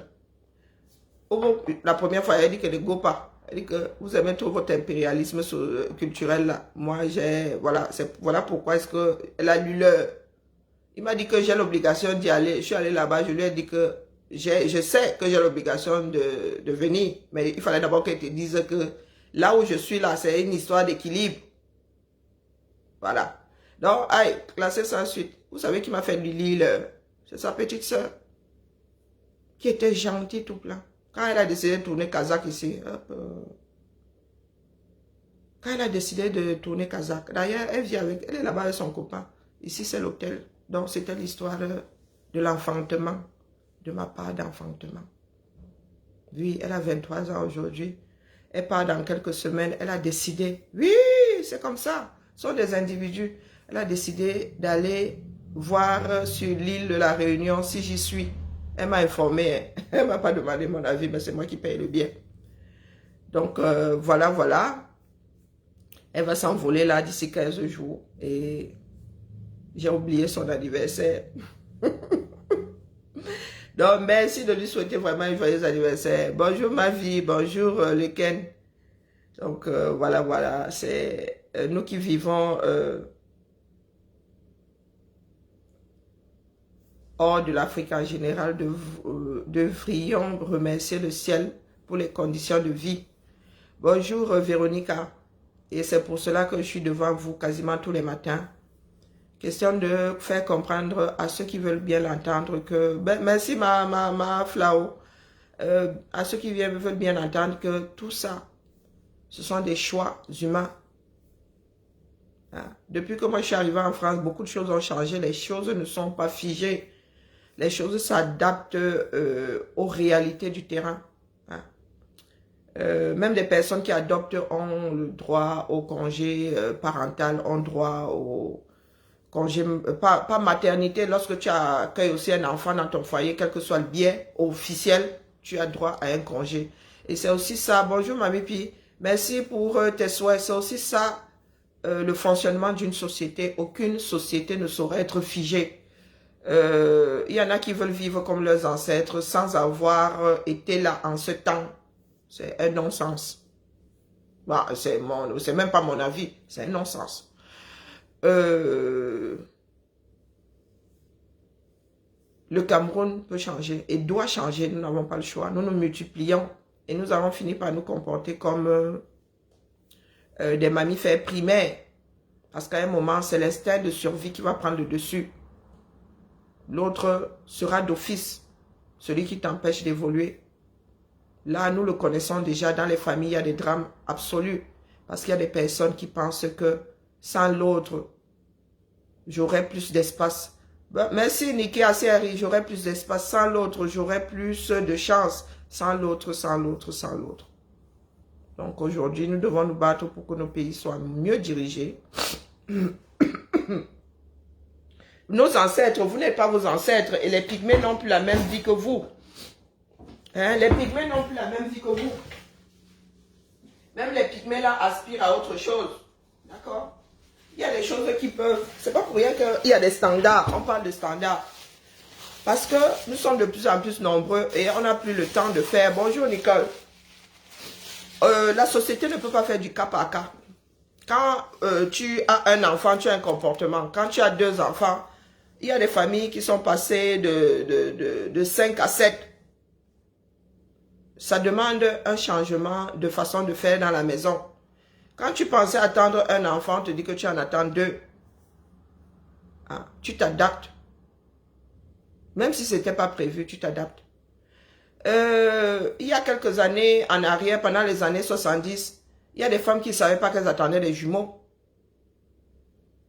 La première fois, elle a dit que ne go pas. Elle dit que vous aimez trop votre impérialisme culturel là. Moi, voilà pourquoi est-ce qu'elle a lu le... Il m'a dit que j'ai l'obligation d'y aller. Je suis allé là-bas, je lui ai dit que je sais que j'ai l'obligation de venir. Mais il fallait d'abord qu'elle te dise que là où je suis là, c'est une histoire d'équilibre. Voilà. Donc, aïe, classé sans suite. Vous savez qui m'a fait lui lire? C'est sa petite soeur. Qui était gentille tout plein. Quand elle a décidé de tourner Kazakh ici, quand elle a décidé de tourner Kazakh, d'ailleurs, elle vit avec, elle est là-bas avec son copain. Ici, c'est l'hôtel. Donc, c'était l'histoire de l'enfantement, de ma part d'enfantement. Oui, elle a 23 ans aujourd'hui. Elle part dans quelques semaines. Elle a décidé, oui, c'est comme ça. Ce sont des individus. Elle a décidé d'aller voir sur l'île de la Réunion si j'y suis. Elle m'a informé. Elle ne m'a pas demandé mon avis, mais c'est moi qui paye le bien. Donc, voilà. Elle va s'envoler là d'ici 15 jours. Et j'ai oublié son anniversaire. Donc, merci de lui souhaiter vraiment un joyeux anniversaire. Bonjour ma vie, bonjour le Ken. Donc, voilà. C'est nous qui vivons hors de l'Afrique en général, devrions remercier le ciel pour les conditions de vie. Bonjour Véronica. Et c'est pour cela que je suis devant vous quasiment tous les matins. Question de faire comprendre à ceux qui veulent bien l'entendre que... merci ma Flau. À ceux qui veulent bien entendre que tout ça, ce sont des choix humains. Hein? Depuis que moi je suis arrivé en France, beaucoup de choses ont changé. Les choses ne sont pas figées. Les choses s'adaptent aux réalités du terrain. Hein? Même des personnes qui adoptent ont le droit au congé parental, ont droit au congé, pas maternité. Lorsque tu accueilles aussi un enfant dans ton foyer, quel que soit le biais officiel, tu as droit à un congé. Et c'est aussi ça. Bonjour Mamie Pi. Merci pour tes souhaits. C'est aussi ça le fonctionnement d'une société. Aucune société ne saurait être figée. Il y en a qui veulent vivre comme leurs ancêtres sans avoir été là en ce temps. C'est un non-sens. Bon, c'est même pas mon avis, c'est un non-sens. Le Cameroun peut changer et doit changer, nous n'avons pas le choix. Nous nous multiplions et nous avons fini par nous comporter comme des mammifères primaires. Parce qu'à un moment, c'est l'instinct de survie qui va prendre le dessus. L'autre sera d'office, celui qui t'empêche d'évoluer. Là, nous le connaissons déjà, dans les familles, il y a des drames absolus. Parce qu'il y a des personnes qui pensent que sans l'autre, j'aurai plus d'espace. Merci Niki Asiari, j'aurai plus d'espace. Sans l'autre, j'aurai plus de chance. Sans l'autre. Donc aujourd'hui, nous devons nous battre pour que nos pays soient mieux dirigés. Nos ancêtres, vous n'êtes pas vos ancêtres et les pygmées n'ont plus la même vie que vous. Hein? Les pygmées n'ont plus la même vie que vous. Même les pygmées là aspirent à autre chose. D'accord? Il y a des choses qui peuvent... C'est pas pour rien qu'il y a des standards. On parle de standards. Parce que nous sommes de plus en plus nombreux et on n'a plus le temps de faire... Bonjour Nicole. La société ne peut pas faire du cas par cas. Quand tu as un enfant, tu as un comportement. Quand tu as 2 enfants, il y a des familles qui sont passées de 5 à 7. Ça demande un changement de façon de faire dans la maison. Quand tu pensais attendre un enfant, on te dit que tu en attends 2. Hein? Tu t'adaptes. Même si ce n'était pas prévu, tu t'adaptes. Il y a quelques années en arrière, pendant les années 70, il y a des femmes qui ne savaient pas qu'elles attendaient des jumeaux.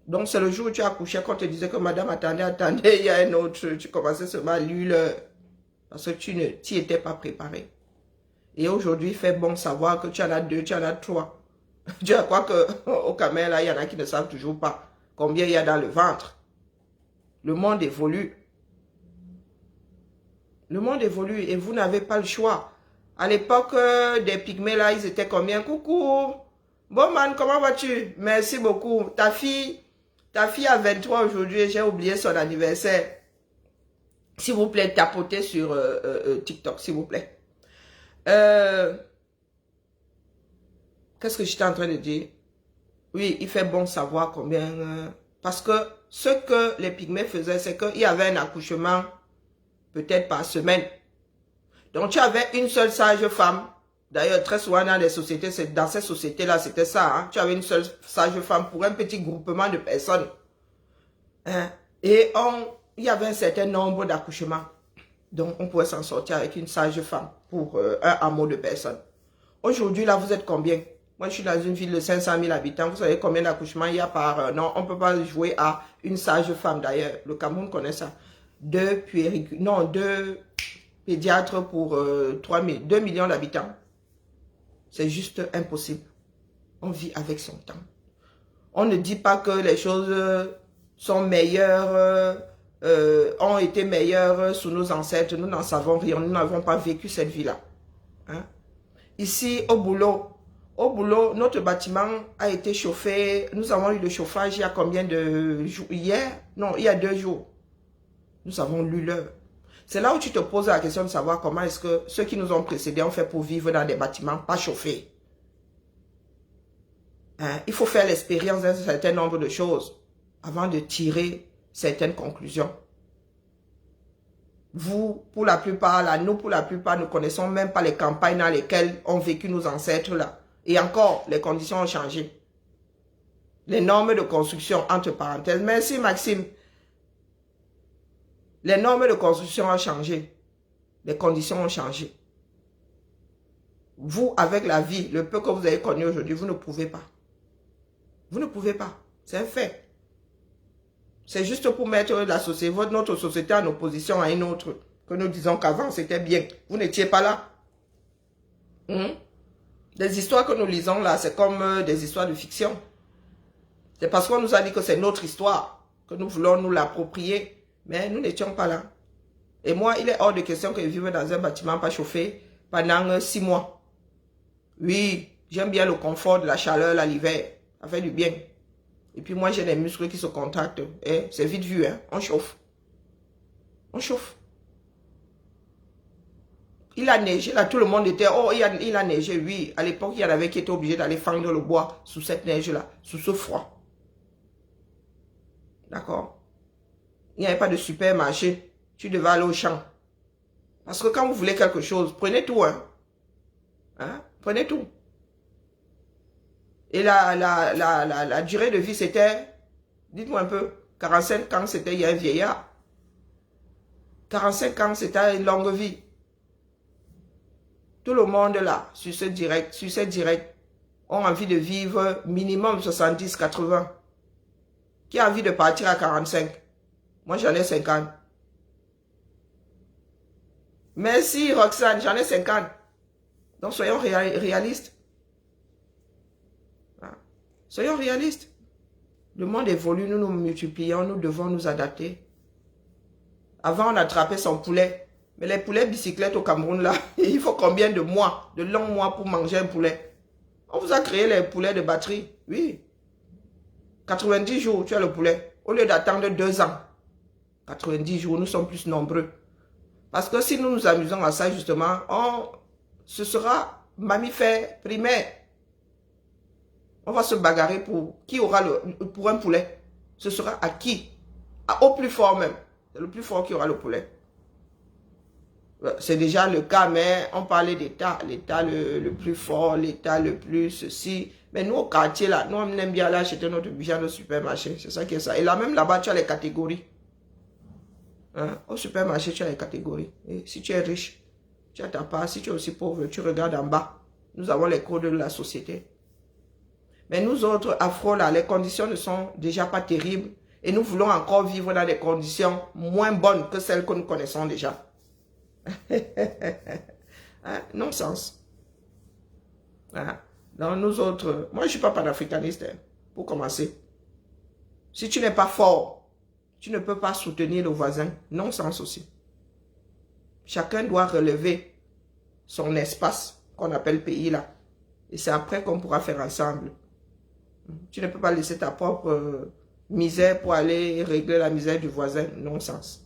Donc c'est le jour où tu accouchais qu'on te disait que madame attendez, il y a un autre, tu commençais seulement à lui parce que tu ne t'y étais pas préparé. Et aujourd'hui, il fait bon savoir que tu en as 2, tu en as 3. Tu crois qu'au Cameroun, là, il y en a qui ne savent toujours pas combien il y a dans le ventre. Le monde évolue. Le monde évolue et vous n'avez pas le choix. À l'époque des pygmées, là, ils étaient combien? Coucou. Bon man, comment vas-tu? Merci beaucoup. Ta fille a 23 aujourd'hui, j'ai oublié son anniversaire. S'il vous plaît, tapotez sur TikTok, s'il vous plaît. Qu'est-ce que j'étais en train de dire? Oui, il fait bon savoir combien... parce que ce que les pygmées faisaient, c'est qu'il y avait un accouchement peut-être par semaine. Donc, tu avais une seule sage-femme. D'ailleurs, très souvent dans les sociétés, dans ces sociétés-là, c'était ça. Hein? Tu avais une seule sage-femme pour un petit groupement de personnes. Hein? Et il y avait un certain nombre d'accouchements. Donc, on pouvait s'en sortir avec une sage-femme pour un hameau de personnes. Aujourd'hui, là, vous êtes combien? Moi, je suis dans une ville de 500 000 habitants. Vous savez combien d'accouchements il y a par... non, on ne peut pas jouer à une sage-femme, d'ailleurs. Le Cameroun connaît ça. 2 pédiatres pour 2 millions d'habitants. C'est juste impossible. On vit avec son temps. On ne dit pas que les choses sont meilleures, ont été meilleures sous nos ancêtres. Nous n'en savons rien. Nous n'avons pas vécu cette vie-là. Hein? Ici, au boulot, notre bâtiment a été chauffé. Nous avons eu le chauffage il y a combien de jours? Hier? Non, il y a 2 jours. Nous avons lu l'heure. C'est là où tu te poses la question de savoir comment est-ce que ceux qui nous ont précédés ont fait pour vivre dans des bâtiments pas chauffés. Hein? Il faut faire l'expérience d'un certain nombre de choses avant de tirer certaines conclusions. Vous, pour la plupart, là, nous, pour la plupart, ne connaissons même pas les campagnes dans lesquelles ont vécu nos ancêtres là. Et encore, les conditions ont changé. Les normes de construction, entre parenthèses. Merci Maxime. Les normes de construction ont changé. Les conditions ont changé. Vous, avec la vie, le peu que vous avez connu aujourd'hui, vous ne pouvez pas. Vous ne pouvez pas. C'est un fait. C'est juste pour mettre notre société en opposition à une autre. Que nous disons qu'avant, c'était bien. Vous n'étiez pas là. Les histoires que nous lisons là, c'est comme des histoires de fiction. C'est parce qu'on nous a dit que c'est notre histoire, que nous voulons nous l'approprier. Mais nous n'étions pas là. Et moi, il est hors de question que je vive dans un bâtiment pas chauffé pendant 6 mois. Oui, j'aime bien le confort de la chaleur, l'hiver. Ça fait du bien. Et puis moi, j'ai des muscles qui se contractent. C'est vite vu, hein? On chauffe. On chauffe. Il a neigé, là, tout le monde était... Oh, il a neigé, oui. À l'époque, il y en avait qui étaient obligés d'aller fendre le bois sous cette neige-là, sous ce froid. D'accord? Il n'y avait pas de supermarché. Tu devais aller au champ. Parce que quand vous voulez quelque chose, prenez tout, hein? Hein? Prenez tout. Et la durée de vie, c'était... Dites-moi un peu. 45 ans, c'était il y a un vieillard. 45 ans, c'était une longue vie. Tout le monde là, sur cette direct, ont envie de vivre minimum 70, 80. Qui a envie de partir à 45? Moi, j'en ai 50. Merci, Roxane, j'en ai 50. Donc, soyons réalistes. Soyons réalistes. Le monde évolue, nous nous multiplions, nous devons nous adapter. Avant, on attrapait son poulet. Mais les poulets bicyclettes au Cameroun, là, il faut combien de mois, de longs mois pour manger un poulet? On vous a créé les poulets de batterie. Oui. 90 jours, tu as le poulet. Au lieu d'attendre 2 ans. 90 jours, nous sommes plus nombreux. Parce que si nous nous amusons à ça, justement, ce sera mammifère primaire. On va se bagarrer pour qui aura pour un poulet. Ce sera à qui? Au plus fort même. C'est le plus fort qui aura le poulet. C'est déjà le cas, mais on parlait d'État. L'État le plus fort, l'État le plus ceci. Mais nous, au quartier, là, nous, on aime bien aller acheter notre viande au supermarché. C'est ça qui est ça. Et là, même là-bas, tu as les catégories. Hein? Au supermarché, tu as les catégories. Et si tu es riche, tu as ta part. Si tu es aussi pauvre, tu regardes en bas. Nous avons les codes de la société. Mais nous autres, Afro, là, les conditions ne sont déjà pas terribles. Et nous voulons encore vivre dans des conditions moins bonnes que celles que nous connaissons déjà. Hein? Non-sens. Hein? Non, nous autres, moi je ne suis pas panafricaniste, hein, pour commencer. Si tu n'es pas fort, tu ne peux pas soutenir le voisin. Non-sens aussi. Chacun doit relever son espace qu'on appelle pays là. Et c'est après qu'on pourra faire ensemble. Tu ne peux pas laisser ta propre misère pour aller régler la misère du voisin. Non-sens.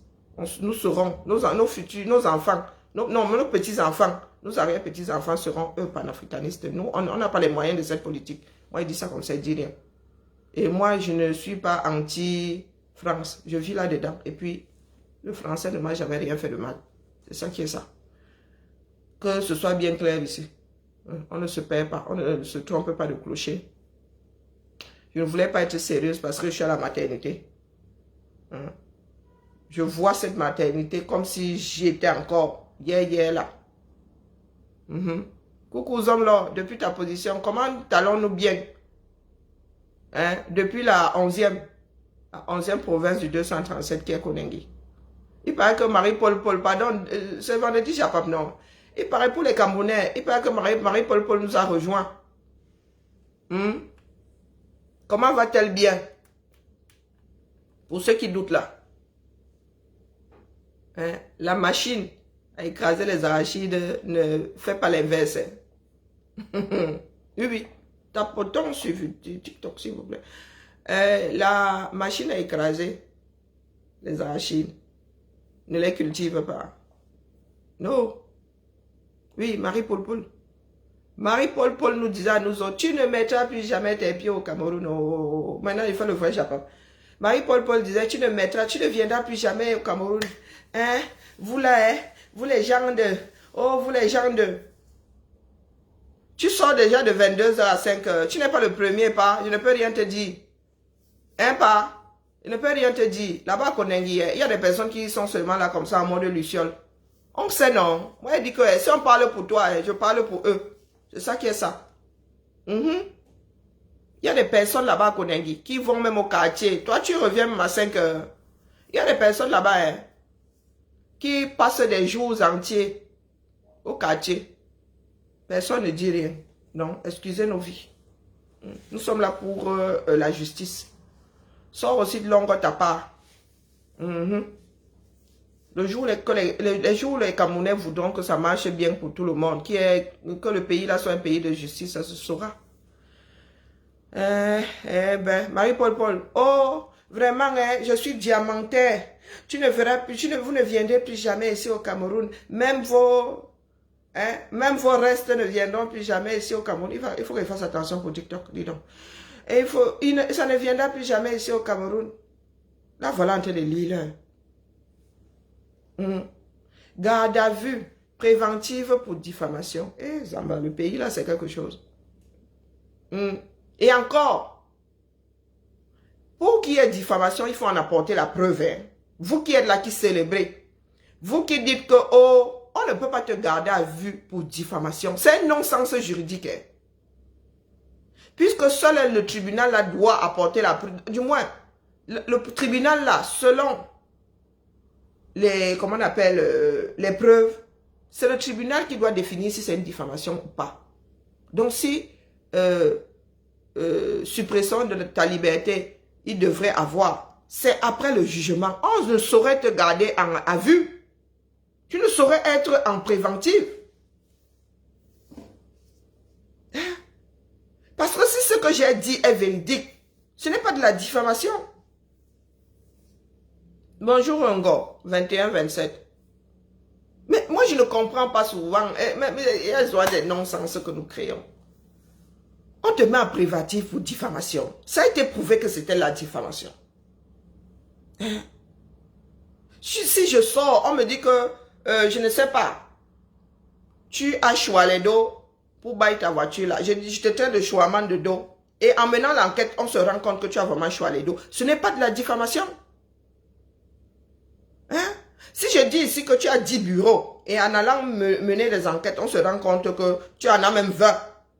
Nous serons, nos futurs, nos enfants, nos petits-enfants, nos arrière-petits-enfants seront eux panafricanistes. Nous, on n'a pas les moyens de cette politique. Moi, il dit ça comme ça, il dit rien. Et moi, je ne suis pas anti-France. Je vis là-dedans. Et puis, le français ne m'a jamais rien fait de mal. C'est ça qui est ça. Que ce soit bien clair ici. On ne se perd pas, on ne se trompe pas de clocher. Je ne voulais pas être sérieuse parce que je suis à la maternité. Je vois cette maternité comme si j'étais encore hier là. Coucou aux hommes là, depuis ta position, comment allons-nous bien? Hein? Depuis la 11e province du 237 qui est Konengi. Il paraît que Marie-Paul, pardon, c'est vendredi, Japap, non. Il paraît pour les Camerounais, il paraît que Marie-Paul nous a rejoints. Comment va-t-elle bien? Pour ceux qui doutent là. Hein? La machine à écraser les arachides ne fait pas l'inverse. Oui. Tapotons sur TikTok, s'il vous plaît. La machine à écraser les arachides ne les cultive pas. Non. Oui, Marie-Paul. Marie-Paul nous disait à nous autres, tu ne mettras plus jamais tes pieds au Cameroun. Oh. Maintenant, il faut le vrai Japon. Marie-Paul disait, tu ne viendras plus jamais au Cameroun. Hein? Vous là, hein? Vous les gens de... Oh, vous les gens de... Tu sors déjà de 22h à 5h. Tu n'es pas le premier, pas. Je ne peux rien te dire. Hein, pas? Je ne peux rien te dire. Là-bas, il y a des personnes qui sont seulement là comme ça en mode luciole. On sait non. Moi, je dis que si on parle pour toi, je parle pour eux. C'est ça qui est ça. Il y a des personnes là-bas à Konengi qui vont même au quartier. Toi, tu reviens même à 5h. Il y a des personnes là-bas qui passent des jours entiers au quartier. Personne ne dit rien. Non, excusez nos vies. Nous sommes là pour la justice. Sors aussi de l'ongle ta part. Le jour les jours où les Camerounais voudront que ça marche bien pour tout le monde, que le pays là soit un pays de justice, ça se saura. Marie-Paul, oh, vraiment, je suis diamantaire. Vous ne viendrez plus jamais ici au Cameroun. Même vos restes ne viendront plus jamais ici au Cameroun. Il faut qu'il fasse attention pour TikTok, dis donc. Et ça ne viendra plus jamais ici au Cameroun. Là, voilà en train de lire. Garde à vue préventive pour diffamation. Zamba, le pays là, c'est quelque chose. Et encore, pour qu'il y ait diffamation, il faut en apporter la preuve. Vous qui êtes là, qui célébrez, vous qui dites que, oh, on ne peut pas te garder à vue pour diffamation. C'est un non-sens juridique. Puisque seul le tribunal là doit apporter la preuve. Du moins, le tribunal là, selon les, comment on appelle, les preuves, c'est le tribunal qui doit définir si c'est une diffamation ou pas. Donc si suppression de ta liberté, il devrait avoir, c'est après le jugement. On ne saurait te garder à vue. Tu ne saurais être en préventive. Parce que si ce que j'ai dit est véridique, ce n'est pas de la diffamation. Bonjour Ngo, 21-27. Mais moi je ne comprends pas souvent. Mais il y a des non-sens que nous créons. On te met en privatif pour diffamation. Ça a été prouvé que c'était la diffamation. Hein? Si je sors, on me dit que, je ne sais pas, tu as choisi d'eau pour bailler ta voiture là. Je dis, je te traite de choix de dos. Et en menant l'enquête, on se rend compte que tu as vraiment choisi d'eau. Ce n'est pas de la diffamation. Hein? Si je dis ici que tu as 10 bureaux et en allant mener des enquêtes, on se rend compte que tu en as même 20.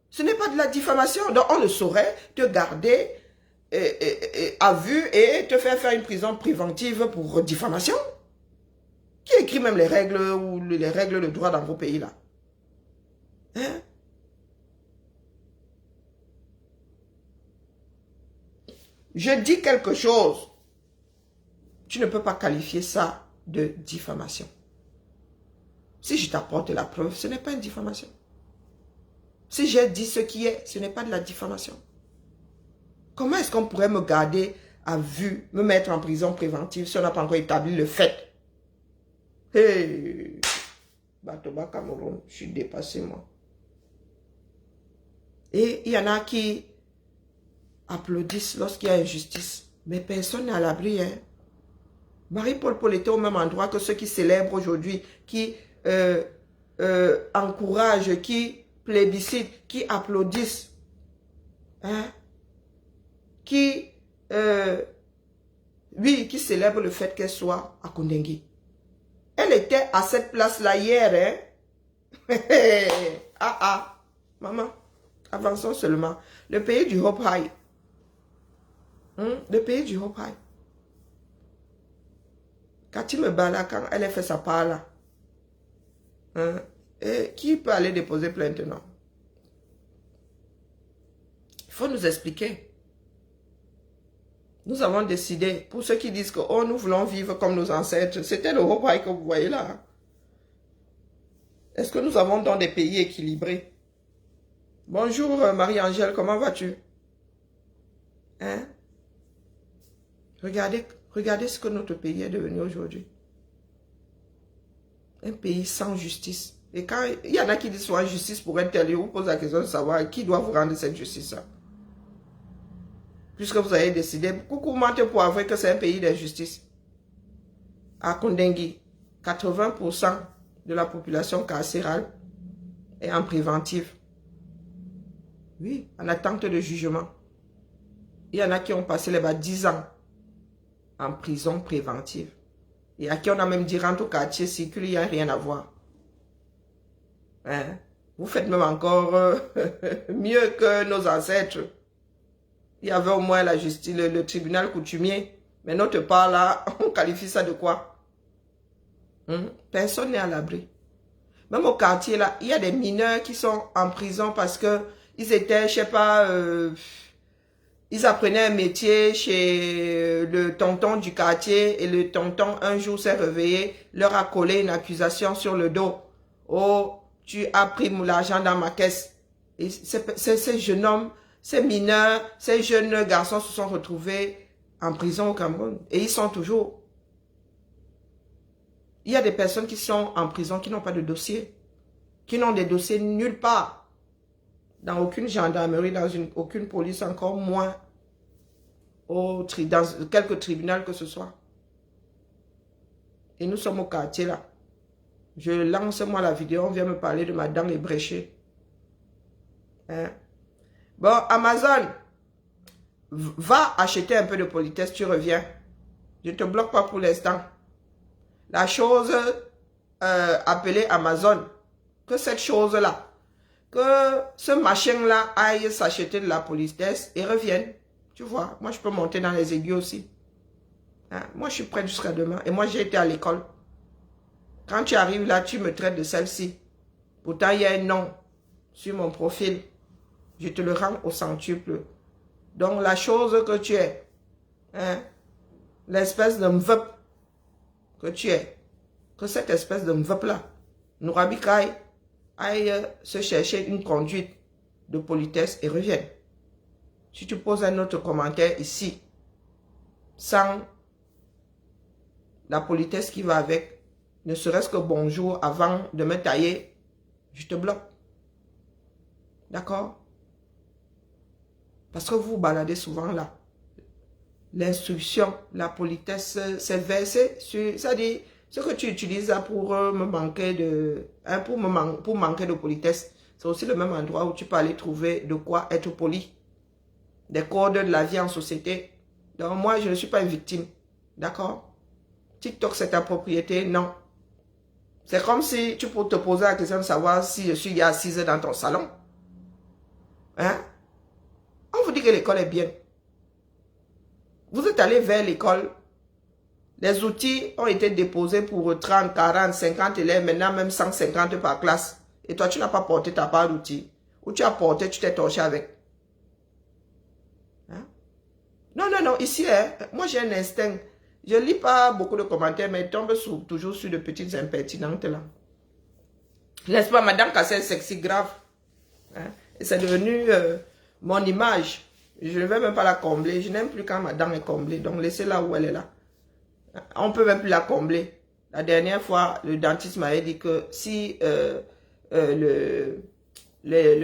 Ce n'est pas de la diffamation. Donc on ne saurait te garder à vue et te faire une prison préventive pour diffamation. Qui écrit même les règles ou les règles de droit dans vos pays là? Hein? Je dis quelque chose. Tu ne peux pas qualifier ça de diffamation. Si je t'apporte la preuve, ce n'est pas une diffamation. Si j'ai dit ce qui est, ce n'est pas de la diffamation. Comment est-ce qu'on pourrait me garder à vue, me mettre en prison préventive si on n'a pas encore établi le fait? Hey, Batoba Cameroun, je suis dépassé moi. Et il y en a qui applaudissent lorsqu'il y a injustice. Mais personne n'est à l'abri. Hein? Marie-Paul Paul était au même endroit que ceux qui célèbrent aujourd'hui, qui encouragent, qui plébiscitent, qui applaudissent. Hein? Qui célèbrent le fait qu'elle soit à Kondengui. Elle était à cette place-là hier. Hein? Maman, avançons seulement. Le pays du Hope High. Le pays du Hope High. Cathy Mbala, quand elle a fait sa part là, et qui peut aller déposer plainte, non? Il faut nous expliquer. Nous avons décidé, pour ceux qui disent que oh, nous voulons vivre comme nos ancêtres, c'était le Hope High que vous voyez là. Est-ce que nous avons dans des pays équilibrés? Bonjour Marie-Angèle, comment vas-tu? Hein? Regardez ce que notre pays est devenu aujourd'hui. Un pays sans justice. Et quand il y en a qui disent soit justice pour un tel, je vous pose la question de savoir qui doit vous rendre cette justice-là. Puisque vous avez décidé, coucou mentez pour avouer que c'est un pays d'injustice. À Kondengui, 80% de la population carcérale est en préventive. Oui, en attente de jugement. Il y en a qui ont passé les 10 ans en prison préventive. Et à qui on a même dit rentre au quartier, circule, il n'y a rien à voir. Hein? Vous faites même encore mieux que nos ancêtres. Il y avait au moins la justice, le tribunal coutumier. Mais notre part là, on qualifie ça de quoi? Personne n'est à l'abri. Même au quartier là, il y a des mineurs qui sont en prison parce que ils étaient, je sais pas, ils apprenaient un métier chez le tonton du quartier et le tonton un jour s'est réveillé, leur a collé une accusation sur le dos. Oh, tu as pris l'argent dans ma caisse. Et ces jeunes hommes, ces mineurs, ces jeunes garçons se sont retrouvés en prison au Cameroun. Et ils sont toujours. Il y a des personnes qui sont en prison qui n'ont pas de dossier. Qui n'ont des dossiers nulle part. Dans aucune gendarmerie, dans aucune police, encore moins dans quelque tribunal que ce soit. Et nous sommes au quartier là. Je lance moi la vidéo, on vient me parler de madame ébréchée. Hein? Bon, Amazon, va acheter un peu de politesse, tu reviens. Je ne te bloque pas pour l'instant. La chose appelée Amazon, que cette chose-là, que ce machin-là aille s'acheter de la politesse et revienne. Tu vois, moi je peux monter dans les aiguilles aussi. Hein? Moi je suis prête jusqu'à demain. Et moi j'ai été à l'école. Quand tu arrives là, tu me traites de celle-ci. Pourtant il y a un nom sur mon profil. Je te le rends au centuple. Donc la chose que tu es, hein, l'espèce de mvep que tu es, que cette espèce de mvep là, Nourabikai, aille se chercher une conduite de politesse et revienne. Si tu poses un autre commentaire ici, sans la politesse qui va avec, ne serait-ce que bonjour avant de me tailler, je te bloque. D'accord? Parce que vous baladez souvent là. L'instruction, la politesse, c'est versé sur... C'est-à-dire, ce que tu utilises là pour me manquer de... Hein, pour manquer de politesse, c'est aussi le même endroit où tu peux aller trouver de quoi être poli. Des codes de la vie en société. Donc moi, je ne suis pas une victime. D'accord? TikTok, c'est ta propriété? Non. C'est comme si tu peux te poser la question de savoir si je suis assise dans ton salon. Hein? On vous dit que l'école est bien. Vous êtes allé vers l'école. Les outils ont été déposés pour 30, 40, 50 élèves, maintenant même 150 par classe. Et toi, tu n'as pas porté ta part d'outils. Ou tu as porté, tu t'es torché avec. Hein? Non, non, non, ici, hein, moi j'ai un instinct. Je ne lis pas beaucoup de commentaires, mais je tombe toujours sur de petites impertinentes là. N'est-ce pas, Madame Cassel, sexy grave. Hein? Et c'est devenu mon image. Je ne vais même pas la combler. Je n'aime plus quand ma dent est comblée. Donc, laissez-la où elle est là. On ne peut même plus la combler. La dernière fois, le dentiste m'avait dit que si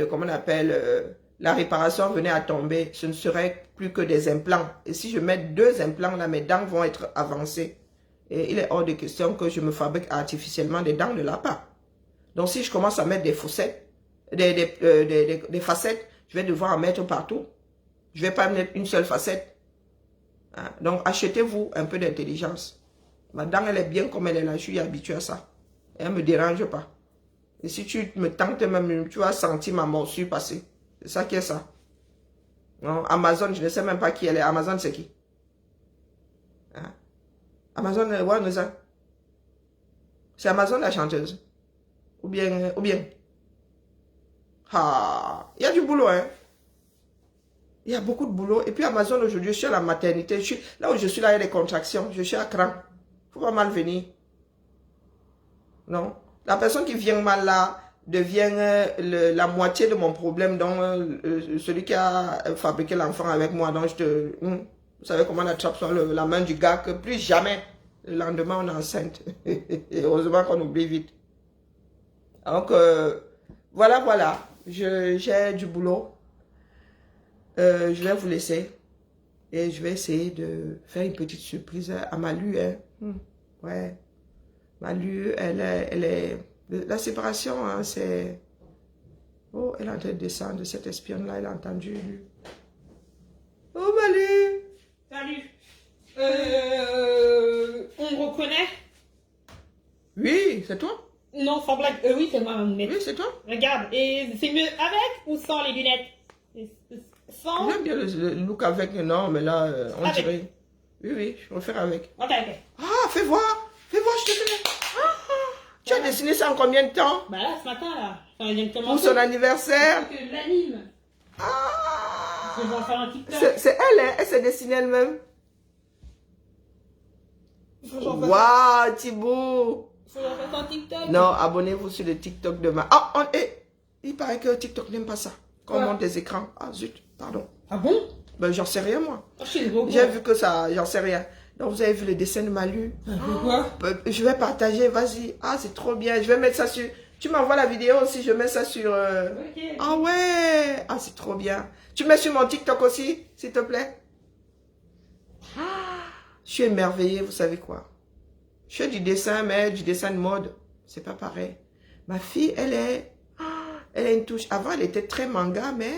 comment on appelle, la réparation venait à tomber, ce ne serait plus que des implants. Et si je mets 2 implants là, mes dents vont être avancées. Et il est hors de question que je me fabrique artificiellement des dents de lapin. Donc, si je commence à mettre des faussettes, des facettes, je vais devoir en mettre partout. Je ne vais pas mettre une seule facette. Hein? Donc, achetez-vous un peu d'intelligence. Ma dent, elle est bien comme elle est là. Je suis habitué à ça. Elle ne me dérange pas. Et si tu me tentes même, tu vas sentir ma morsure passer. C'est ça qui est ça. Non, Amazon, je ne sais même pas qui elle est. Amazon, c'est qui? Hein? Amazon, ouais, c'est Amazon la chanteuse. Ou bien. Ah, il y a du boulot, hein. Il y a beaucoup de boulot. Et puis Amazon, aujourd'hui, je suis à la maternité. Là où je suis, là, il y a des contractions. Je suis à cran. Il ne faut pas mal venir. Non. La personne qui vient mal là devient la moitié de mon problème. Donc, celui qui a fabriqué l'enfant avec moi. Donc, vous savez comment on attrape sur la main du gars que plus jamais, le lendemain, on est enceinte. Et heureusement qu'on oublie vite. Donc, voilà. J'ai du boulot. Je vais vous laisser et je vais essayer de faire une petite surprise à Malu. Hein. Ouais. Malu, elle est... La séparation, hein, c'est... Oh, elle est en train de descendre, cette espionne-là, elle a entendu. Oh, Malu! Salut. On me reconnaît? Oui, c'est toi? Non, sans blague. Oui, c'est moi, ma lunette. Oui, c'est toi? Regarde, et c'est mieux avec ou sans les lunettes? Sans? J'aime bien le look avec, non, mais là, on avec. dirait... Oui, je préfère avec. Ok. Ah, fais voir, je te fais. Tu as dessiné ça en combien de temps? Bah là, ce matin, là. Enfin, je viens de Pour commencer. son anniversaire? Que je l'anime. Ah! Je vais en faire un TikTok. C'est elle, hein? Elle s'est dessinée elle-même. Waouh, Thibaut! Faut que j'en fasse un TikTok. Non, abonnez-vous sur le TikTok de ma... Ah, il paraît que TikTok n'aime pas ça. Quand on monte des écrans. Ah, zut, pardon. Ah bon? Ben, j'en sais rien, moi. Oh, je suis gros. J'ai vu que ça, j'en sais rien. Donc, vous avez vu le dessin de Malu. Quoi? Je vais partager, vas-y. Ah, c'est trop bien. Je vais mettre ça sur... Tu m'envoies la vidéo aussi, je mets ça sur... Ok. Ah ouais! Ah, c'est trop bien. Tu mets sur mon TikTok aussi, s'il te plaît? Je suis émerveillée, vous savez quoi? Je fais du dessin, mais du dessin de mode. C'est pas pareil. Ma fille, elle a une touche. Avant, elle était très manga, mais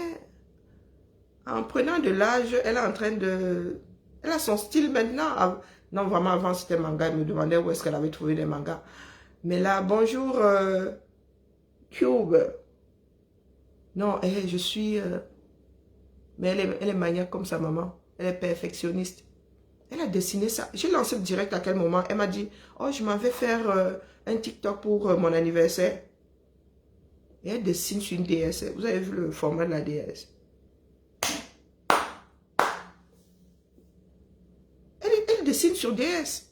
en prenant de l'âge, elle est en train de... Elle a son style maintenant. Non, vraiment, avant, c'était manga. Elle me demandait où est-ce qu'elle avait trouvé des mangas. Mais là, bonjour, Cube. Non, je suis... mais elle est maniaque comme sa maman. Elle est perfectionniste. Elle a dessiné ça. J'ai lancé le direct à quel moment. Elle m'a dit, oh, je m'en vais faire un TikTok pour mon anniversaire. Et elle dessine sur une DS. Vous avez vu le format de la DS. Elle dessine sur DS.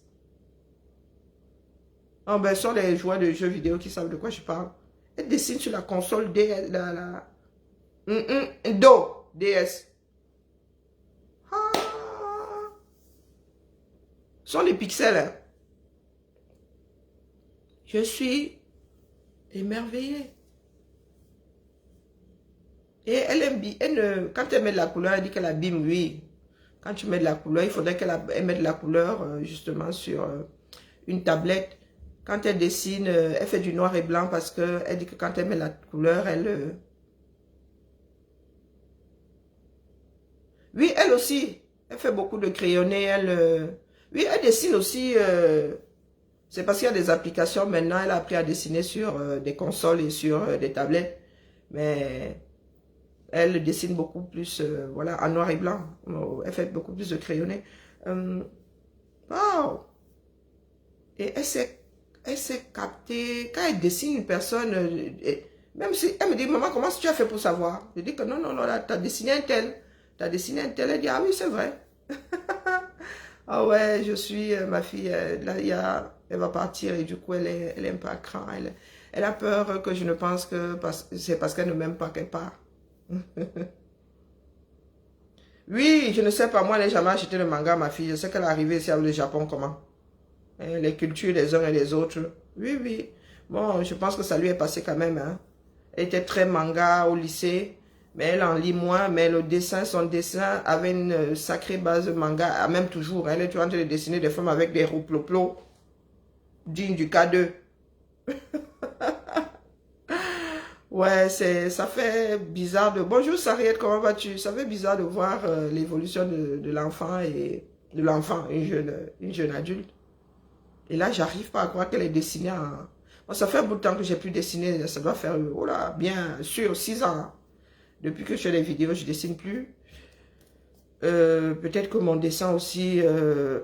Oh, ben, ce sont les joueurs de jeux vidéo qui savent de quoi je parle. Elle dessine sur la console DS. DS. Ce sont les pixels. Hein. Je suis émerveillée. Et elle aime bien, quand elle met de la couleur, elle dit qu'elle abîme, oui. Quand tu mets de la couleur, il faudrait qu'elle mette de la couleur justement sur une tablette. Quand elle dessine, elle fait du noir et blanc parce qu'elle dit que quand elle met la couleur, elle... Oui, elle aussi, elle fait beaucoup de crayonnés. Oui, elle dessine aussi. C'est parce qu'il y a des applications maintenant. Elle a appris à dessiner sur des consoles et sur des tablettes. Mais elle dessine beaucoup plus, voilà, en noir et blanc. Elle fait beaucoup plus de crayonnés. Wow! Et elle s'est captée. Quand elle dessine une personne, même si elle me dit, maman, comment tu as fait pour savoir? Je dis que non, non, non, tu as dessiné un tel. Tu as dessiné un tel. Elle dit, ah oui, c'est vrai. Ah ouais, je suis, ma fille, là, elle va partir et du coup, elle est un peu à cran. Elle a peur que je ne pense que c'est parce qu'elle ne m'aime pas qu'elle part. Oui, je ne sais pas, moi, elle n'a jamais acheté de manga, ma fille. Je sais qu'elle est arrivée ici avec le Japon, comment? Les cultures des uns et des autres. Oui, oui. Bon, je pense que ça lui est passé quand même. Hein. Elle était très manga au lycée, mais elle en lit moins. Mais le dessin, son dessin avait une sacrée base de manga, même toujours. Elle est toujours en train de dessiner des femmes avec des roues dignes du K2. Ouais, ça fait bizarre de... Bonjour Sariette, comment vas-tu? Ça fait bizarre de voir l'évolution de l'enfant et de l'enfant, une jeune adulte. Et là, j'arrive pas à croire qu'elle est dessinée en... Bon, ça fait un bout de temps que j'ai plus dessiné. Ça doit faire, oh là, bien sûr, 6 ans. Depuis que je fais les vidéos, je dessine plus. Peut-être que mon dessin aussi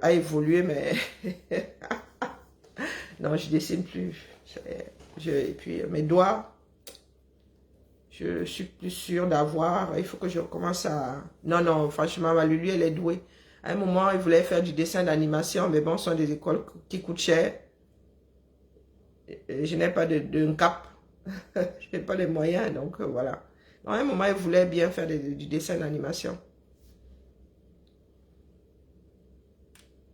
a évolué, mais... non, je dessine plus. Et puis, mes doigts, je suis plus sûre d'avoir... Il faut que je recommence à... Non, non, franchement, ma Lulu, elle est douée. À un moment, il voulait faire du dessin d'animation, mais bon, ce sont des écoles qui coûtent cher. Je n'ai pas de cap. Je n'ai pas les moyens, donc voilà. À un moment, il voulait bien faire du dessin d'animation.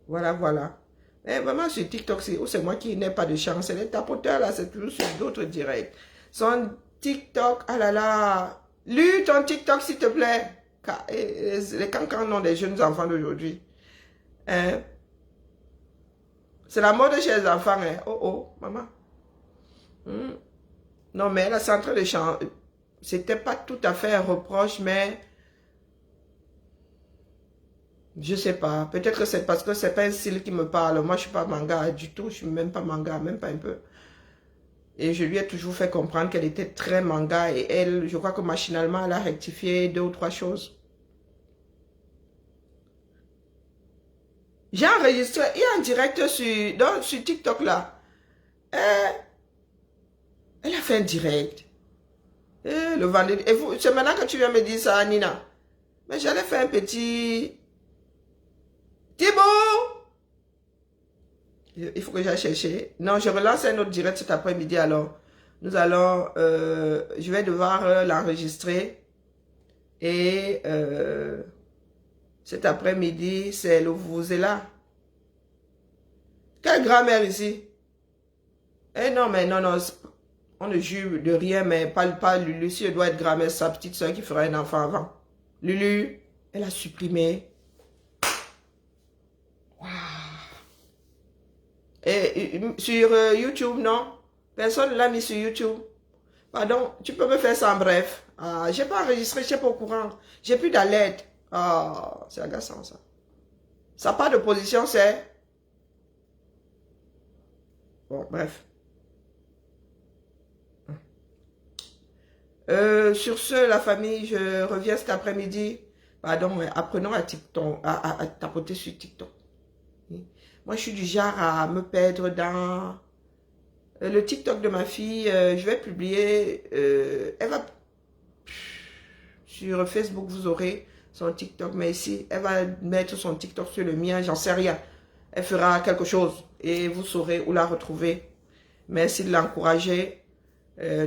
Voilà, voilà. Mais vraiment, sur TikTok, c'est moi qui n'ai pas de chance. Les tapoteurs, là, c'est toujours sur d'autres directs. Son TikTok, ah là là. Lu ton TikTok, s'il te plaît. Les cancans non des jeunes enfants d'aujourd'hui. Hein? C'est la mode chez les enfants. Hein? Oh, oh, maman. Non, mais elle est en train de changer. C'était pas tout à fait un reproche, mais je sais pas. Peut-être que c'est parce que c'est pas un style qui me parle. Moi, je suis pas manga du tout. Je suis même pas manga, même pas un peu. Et je lui ai toujours fait comprendre qu'elle était très manga. Et elle, je crois que machinalement, elle a rectifié 2 ou 3 choses. J'ai enregistré, il y a un direct sur TikTok là. Elle a fait un direct. Le vendredi. Et c'est maintenant que tu viens me dire ça, Nina. Mais j'allais faire un petit... Thibaut! Il faut que j'aille chercher. Non, je relance un autre direct cet après-midi alors. Nous allons... je vais devoir l'enregistrer. Et... cet après-midi, c'est le Vuvuzela. Quelle grand-mère ici? Eh non, mais non, non. On ne jure de rien, mais pas Lulu. Si elle doit être grand-mère, sa petite soeur qui fera un enfant avant. Lulu, elle a supprimé. Wow. Et sur YouTube, non? Personne ne l'a mis sur YouTube. Pardon, tu peux me faire ça en bref. Ah, j'ai pas enregistré, je suis pas au courant. J'ai plus d'alerte. Ah, c'est agaçant ça. Ça part de position, c'est... Bon, bref. Sur ce, la famille, je reviens cet après-midi. Pardon, apprenons à tapoter sur TikTok. Moi, je suis du genre à me perdre dans le TikTok de ma fille. Je vais publier... elle va... Sur Facebook, vous aurez son TikTok. Mais ici, elle va mettre son TikTok sur le mien. J'en sais rien. Elle fera quelque chose. Et vous saurez où la retrouver. Merci de l'encourager.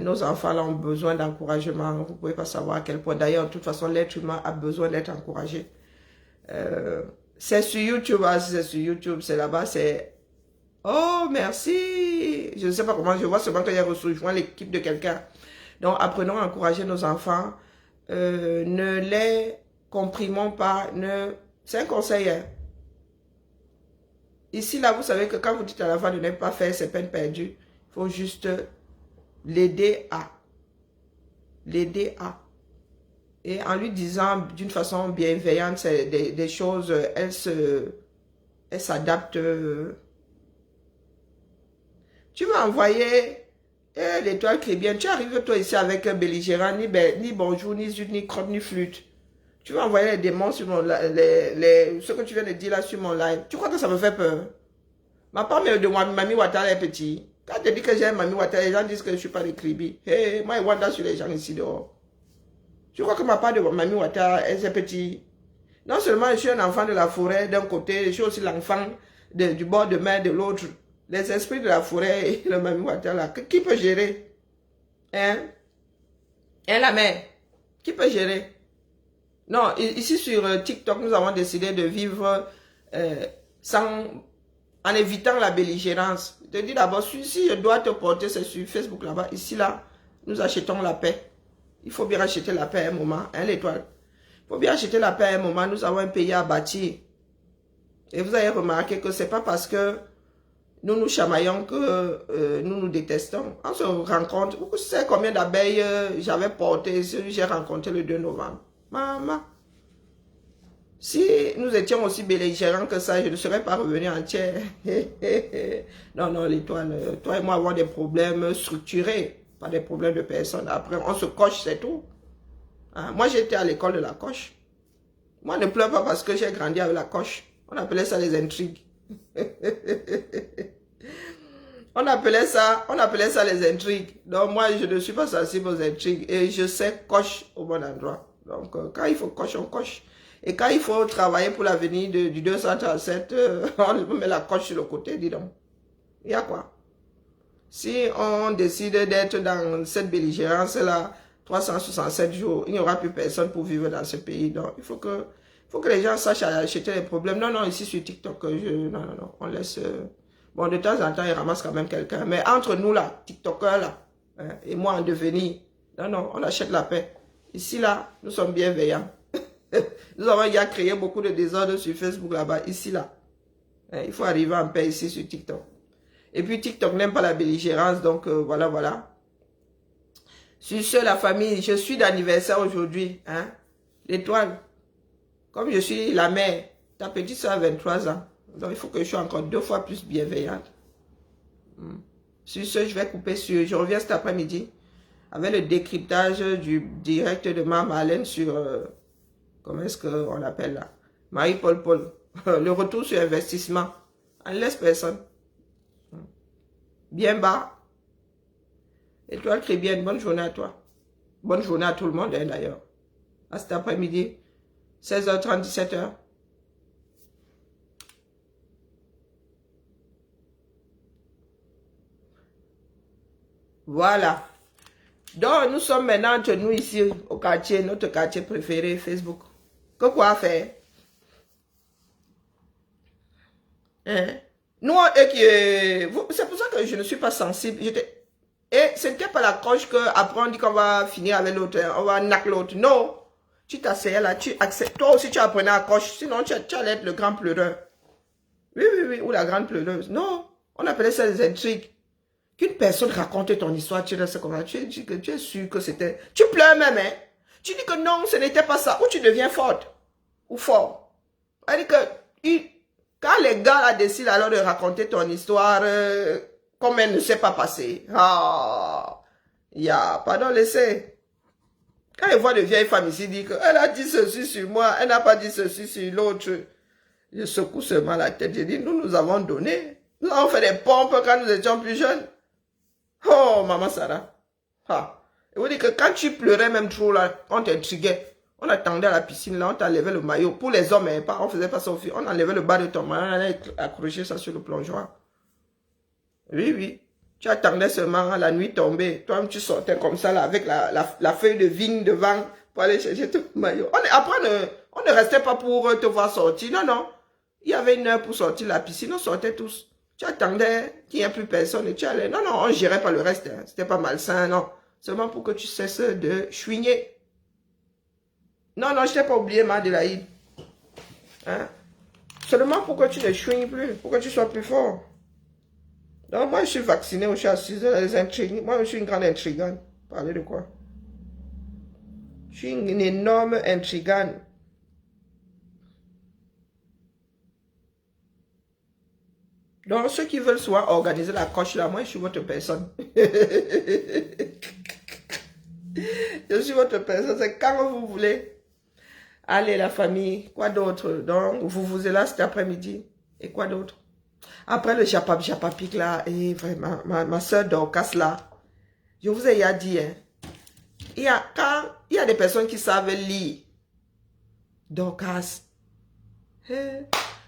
Nos enfants là, ont besoin d'encouragement. Vous ne pouvez pas savoir à quel point. D'ailleurs, de toute façon, l'être humain a besoin d'être encouragé. C'est sur YouTube. C'est sur YouTube. C'est là-bas. C'est Oh, merci. Je ne sais pas comment, je vois seulement qu'il y a rejoint l'équipe de quelqu'un. Donc, apprenons à encourager nos enfants. Ne les comprimons pas. C'est un conseil. Hein. Ici, là, vous savez que quand vous dites à l'enfant de ne pas faire, c'est peine perdue. Il faut juste l'aider à. L'aider à. Et en lui disant d'une façon bienveillante des choses, elle s'adapte. Tu m'as envoyé l'étoile chrétienne. Tu arrives toi ici avec un belligérant, ni bonjour, ni zut, ni crotte, ni flûte. Tu m'as envoyé les démons sur mon ce que tu viens de dire là sur mon live. Tu crois que ça me fait peur? Ma part de Mamie Ouattara est petit. Quand tu dis que j'ai Mamie Ouattara, les gens disent que je ne suis pas des cribis. Hey, moi, je Wanda sur les gens ici dehors. Tu crois que ma part de Mamie Ouattara est petit? Non seulement je suis un enfant de la forêt d'un côté, je suis aussi l'enfant du bord de mer de l'autre. Les esprits de la forêt et le Mamie Ouattara, qui peut gérer? Hein? Hein, la mère? Qui peut gérer? Non, ici sur TikTok, nous avons décidé de vivre en évitant la belligérance. Je te dis d'abord, si je dois te porter, c'est sur Facebook là-bas. Ici, là, nous achetons la paix. Il faut bien acheter la paix à un moment, hein, l'étoile. Il faut bien acheter la paix à un moment. Nous avons un pays à bâtir. Et vous avez remarqué que ce n'est pas parce que nous nous chamaillons que nous nous détestons. On se rencontre. Vous savez combien d'abeilles j'avais porté, j'ai rencontré le 2 novembre. Maman. Si nous étions aussi belligérants que ça, je ne serais pas revenu entière. Non, non, l'étoile, toi et moi avons des problèmes structurés, pas des problèmes de personnes. Après, on se coche, c'est tout. Hein? Moi, j'étais à l'école de la coche. Moi, ne pleure pas parce que j'ai grandi avec la coche. On appelait ça les intrigues. On appelait ça les intrigues. Donc, moi, je ne suis pas sensible aux intrigues. Et je sais coche au bon endroit. Donc, quand il faut coche, on coche. Et quand il faut travailler pour l'avenir du 237, on met la coche sur le côté, dis donc. Il y a quoi? Si on décide d'être dans cette belligérance-là, 367 jours, il n'y aura plus personne pour vivre dans ce pays. Donc, il faut que les gens sachent acheter les problèmes. Non, non, ici sur TikTok, non, on laisse... bon, de temps en temps, il ramasse quand même quelqu'un. Mais entre nous, là, TikTokers, là, hein, et moi en devenir, non, non, on achète la paix. Ici, là, nous sommes bienveillants. Nous avons déjà créé beaucoup de désordre sur Facebook là-bas, ici, là. Il faut arriver en paix ici sur TikTok. Et puis TikTok n'aime pas la belligérance, donc voilà, voilà. Sur ce, la famille, je suis d'anniversaire aujourd'hui. Hein? L'étoile, comme je suis la mère, ta petite soeur a 23 ans. Donc il faut que je sois encore 2 fois plus bienveillante. Sur ce, je vais couper sur... Je reviens cet après-midi avec le décryptage du direct de Mme Marlène sur... comment est-ce qu'on appelle là? Marie-Paul Paul. Le retour sur investissement. On ne laisse personne. Bien bas. Étoile chrétienne, bonne journée à toi. Bonne journée à tout le monde, hein, d'ailleurs. À cet après-midi, 16h30, 17h. Voilà. Donc, nous sommes maintenant entre nous ici au quartier, notre quartier préféré, Facebook. Que quoi faire? Hein? Nous, c'est pour ça que je ne suis pas sensible. Et ce n'était pas la coche qu'après on dit qu'on va finir avec l'autre, on va nac l'autre. Non. Tu t'asseyais là, tu acceptes. Toi aussi, tu apprenais à coche. Sinon, tu allais être le grand pleureur. Oui, oui, oui, ou la grande pleureuse. Non. On appelait ça des intrigues. Qu'une personne raconte ton histoire, tu restes comme ça, tu es sûr que c'était... Tu pleures même, hein. Tu dis que non, ce n'était pas ça. Ou tu deviens forte. Ou fort. C'est-à-dire que quand les gars là, décident alors de raconter ton histoire, comme elle ne s'est pas passée. Ah, pardon, laissez. Quand ils voient de vieilles femmes ici dire qu'elle a dit ceci sur moi, elle n'a pas dit ceci sur l'autre. Je secoue seulement la tête. Je dis, nous avons donné. Nous avons fait des pompes quand nous étions plus jeunes. Oh, maman Sarah. Ah. Et vous dites que quand tu pleurais même trop là, on t'intriguait. On attendait à la piscine là, on t'enlevait le maillot. Pour les hommes, on faisait pas ça aux filles. On enlevait le bas de ton maillot, on allait accrocher ça sur le plongeoir. Oui, oui. Tu attendais seulement la nuit tombée. Toi-même, tu sortais comme ça là, avec la feuille de vigne devant pour aller chercher ton maillot. Après, on ne restait pas pour te voir sortir. Non, non. Il y avait une heure pour sortir de la piscine. On sortait tous. Tu attendais qu'il n'y ait plus personne et tu allais. Non, non, on ne gérait pas le reste. Hein. C'était pas malsain, non. Seulement pour que tu cesses de chouigner. Non, non, je t'ai pas oublié, ma Adélaïde. Hein? Seulement pour que tu ne chouignes plus, pour que tu sois plus fort. Donc, moi, je suis vacciné, je suis assise dans les intrigues. Moi, je suis une grande intrigante. Parler de quoi? Je suis une énorme intrigante. Donc, ceux qui veulent soit organiser la coche là, moi, je suis votre personne. Je suis votre personne, c'est quand vous voulez. Allez, la famille, quoi d'autre? Donc, vous êtes là cet après-midi. Et quoi d'autre? Après le chapapic là, et vraiment, ma soeur Dorcas là, je vous ai déjà dit, hein, quand il y a des personnes qui savent lire, Dorcas,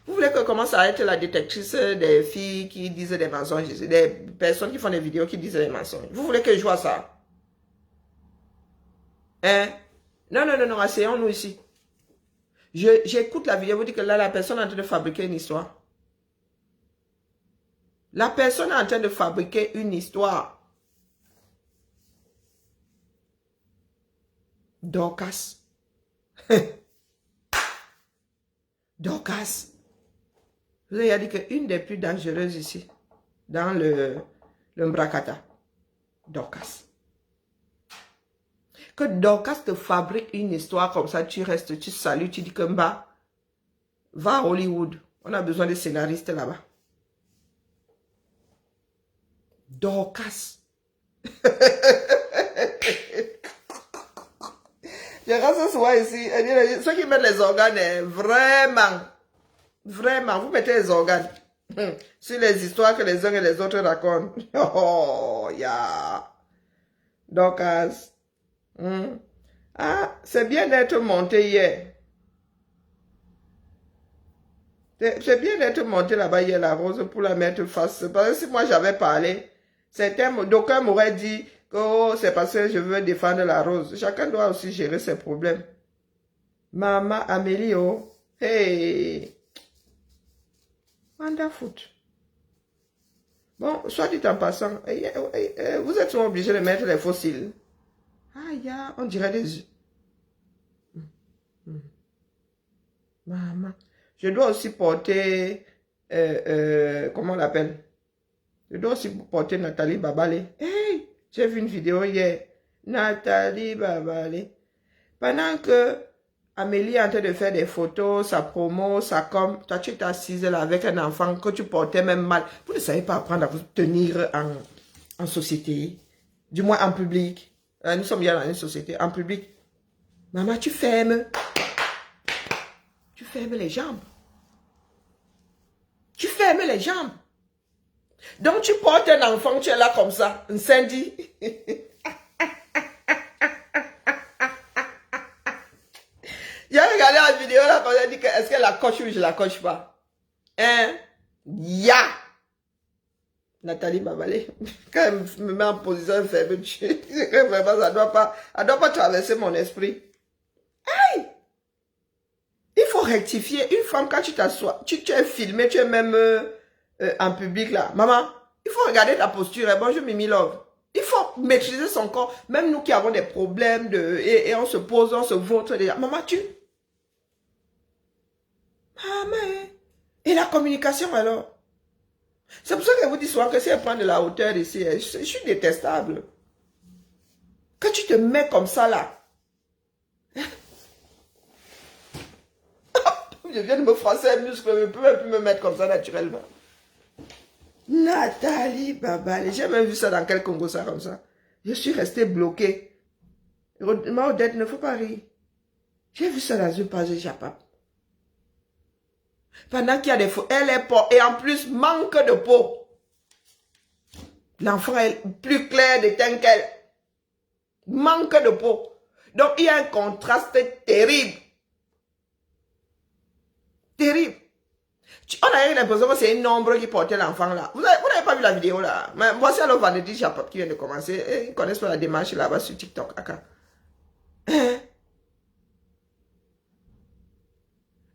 vous voulez que je commence à être la détectrice des filles qui disent des mensonges, des personnes qui font des vidéos qui disent des mensonges. Vous voulez que je vois ça? Hein? Non, non, non, non, asseyons-nous ici. J'écoute la vidéo, vous dites que là, la personne est en train de fabriquer une histoire. La personne est en train de fabriquer une histoire. Dorcas. Dorcas. Vous avez dit qu'une des plus dangereuses ici, dans le Mbrakata, Dorcas. Que Dorcas te fabrique une histoire comme ça, tu restes, tu salues, tu dis que Mba, va à Hollywood. On a besoin de scénaristes là-bas. Dorcas. Je reste souvent ici. Ceux qui mettent les organes, vraiment, vraiment, vous mettez les organes sur les histoires que les uns et les autres racontent. Oh, yeah. Dorcas. Ah, c'est bien d'être monté hier. C'est bien d'être monté là-bas hier, la rose, pour la mettre face. Parce que si moi j'avais parlé, d'aucuns m'auraient dit que oh, c'est parce que je veux défendre la rose. Chacun doit aussi gérer ses problèmes. Maman Amélie, oh, hey, wonderful. Bon, soit dit en passant, vous êtes souvent obligé de mettre les fossiles. Ah, ya, on dirait des yeux. Maman. Je dois aussi porter, comment on l'appelle? Je dois aussi porter Nathalie Babalé. Hey, j'ai vu une vidéo hier. Nathalie Babalé. Pendant que Amélie est en train de faire des photos, sa promo, sa com, toi tu es assise là avec un enfant que tu portais même mal. Vous ne savez pas apprendre à vous tenir en société, du moins en public. Nous sommes bien dans une société, en public. Maman, tu fermes les jambes. Tu fermes les jambes. Donc tu portes un enfant, tu es là comme ça, un Cindy. J'ai regardé la vidéo là, quand elle dit que est-ce qu'elle la coche ou je la coche pas. Hein? Ya! Nathalie Babalé, quand elle me met en position faible, vraiment, ça doit pas traverser mon esprit. Hey! Il faut rectifier. Une femme, quand tu t'assois, tu es filmé, tu es même en public là. Maman, il faut regarder ta posture. Bonjour Mimi Love. Il faut maîtriser son corps. Même nous qui avons des problèmes et on se pose, on se vautre. Maman, Maman. Et la communication alors? C'est pour ça que vous dites souvent que si elle prend de la hauteur ici, je suis détestable. Quand tu te mets comme ça là. Je viens de me froisser un muscle, je ne peux même plus me mettre comme ça naturellement. Nathalie Babalé, j'ai même vu ça dans quel Congo ça comme ça. Je suis restée bloquée. Ma Odette, ne faut pas rire. J'ai vu ça dans une page de Japap. Pendant qu'il y a des faux, elle est pauvre et en plus manque de peau. L'enfant est plus clair de teint qu'elle. Manque de peau. Donc il y a un contraste terrible. Terrible. On a eu l'impression que c'est une ombre qui portait l'enfant là. Vous n'avez pas vu la vidéo là. Mais voici alors vendredi Japap qui vient de commencer. Et ils connaissent pas la démarche là-bas sur TikTok. Hein?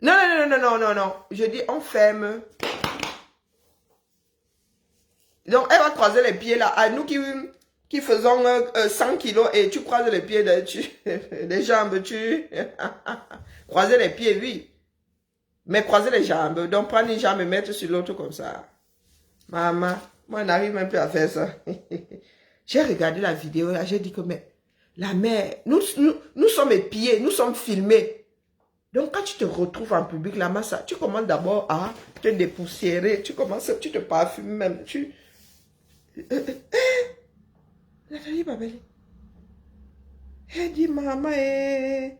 Non, non, non, non, non, non, non. Je dis on ferme. Donc, elle va croiser les pieds là. À nous qui faisons 100 kilos et tu croises les pieds, les jambes, croiser les pieds, oui. Mais croiser les jambes. Donc, prendre une jambe et mettre sur l'autre comme ça. Maman, moi, je n'arrive même plus à faire ça. J'ai regardé la vidéo là, j'ai dit que, mais la mère, nous sommes épiés, nous sommes filmés. Donc, quand tu te retrouves en public, la masse, tu commences d'abord à te dépoussiérer, tu te parfumes même, Nathalie Babeli. Elle dit, maman,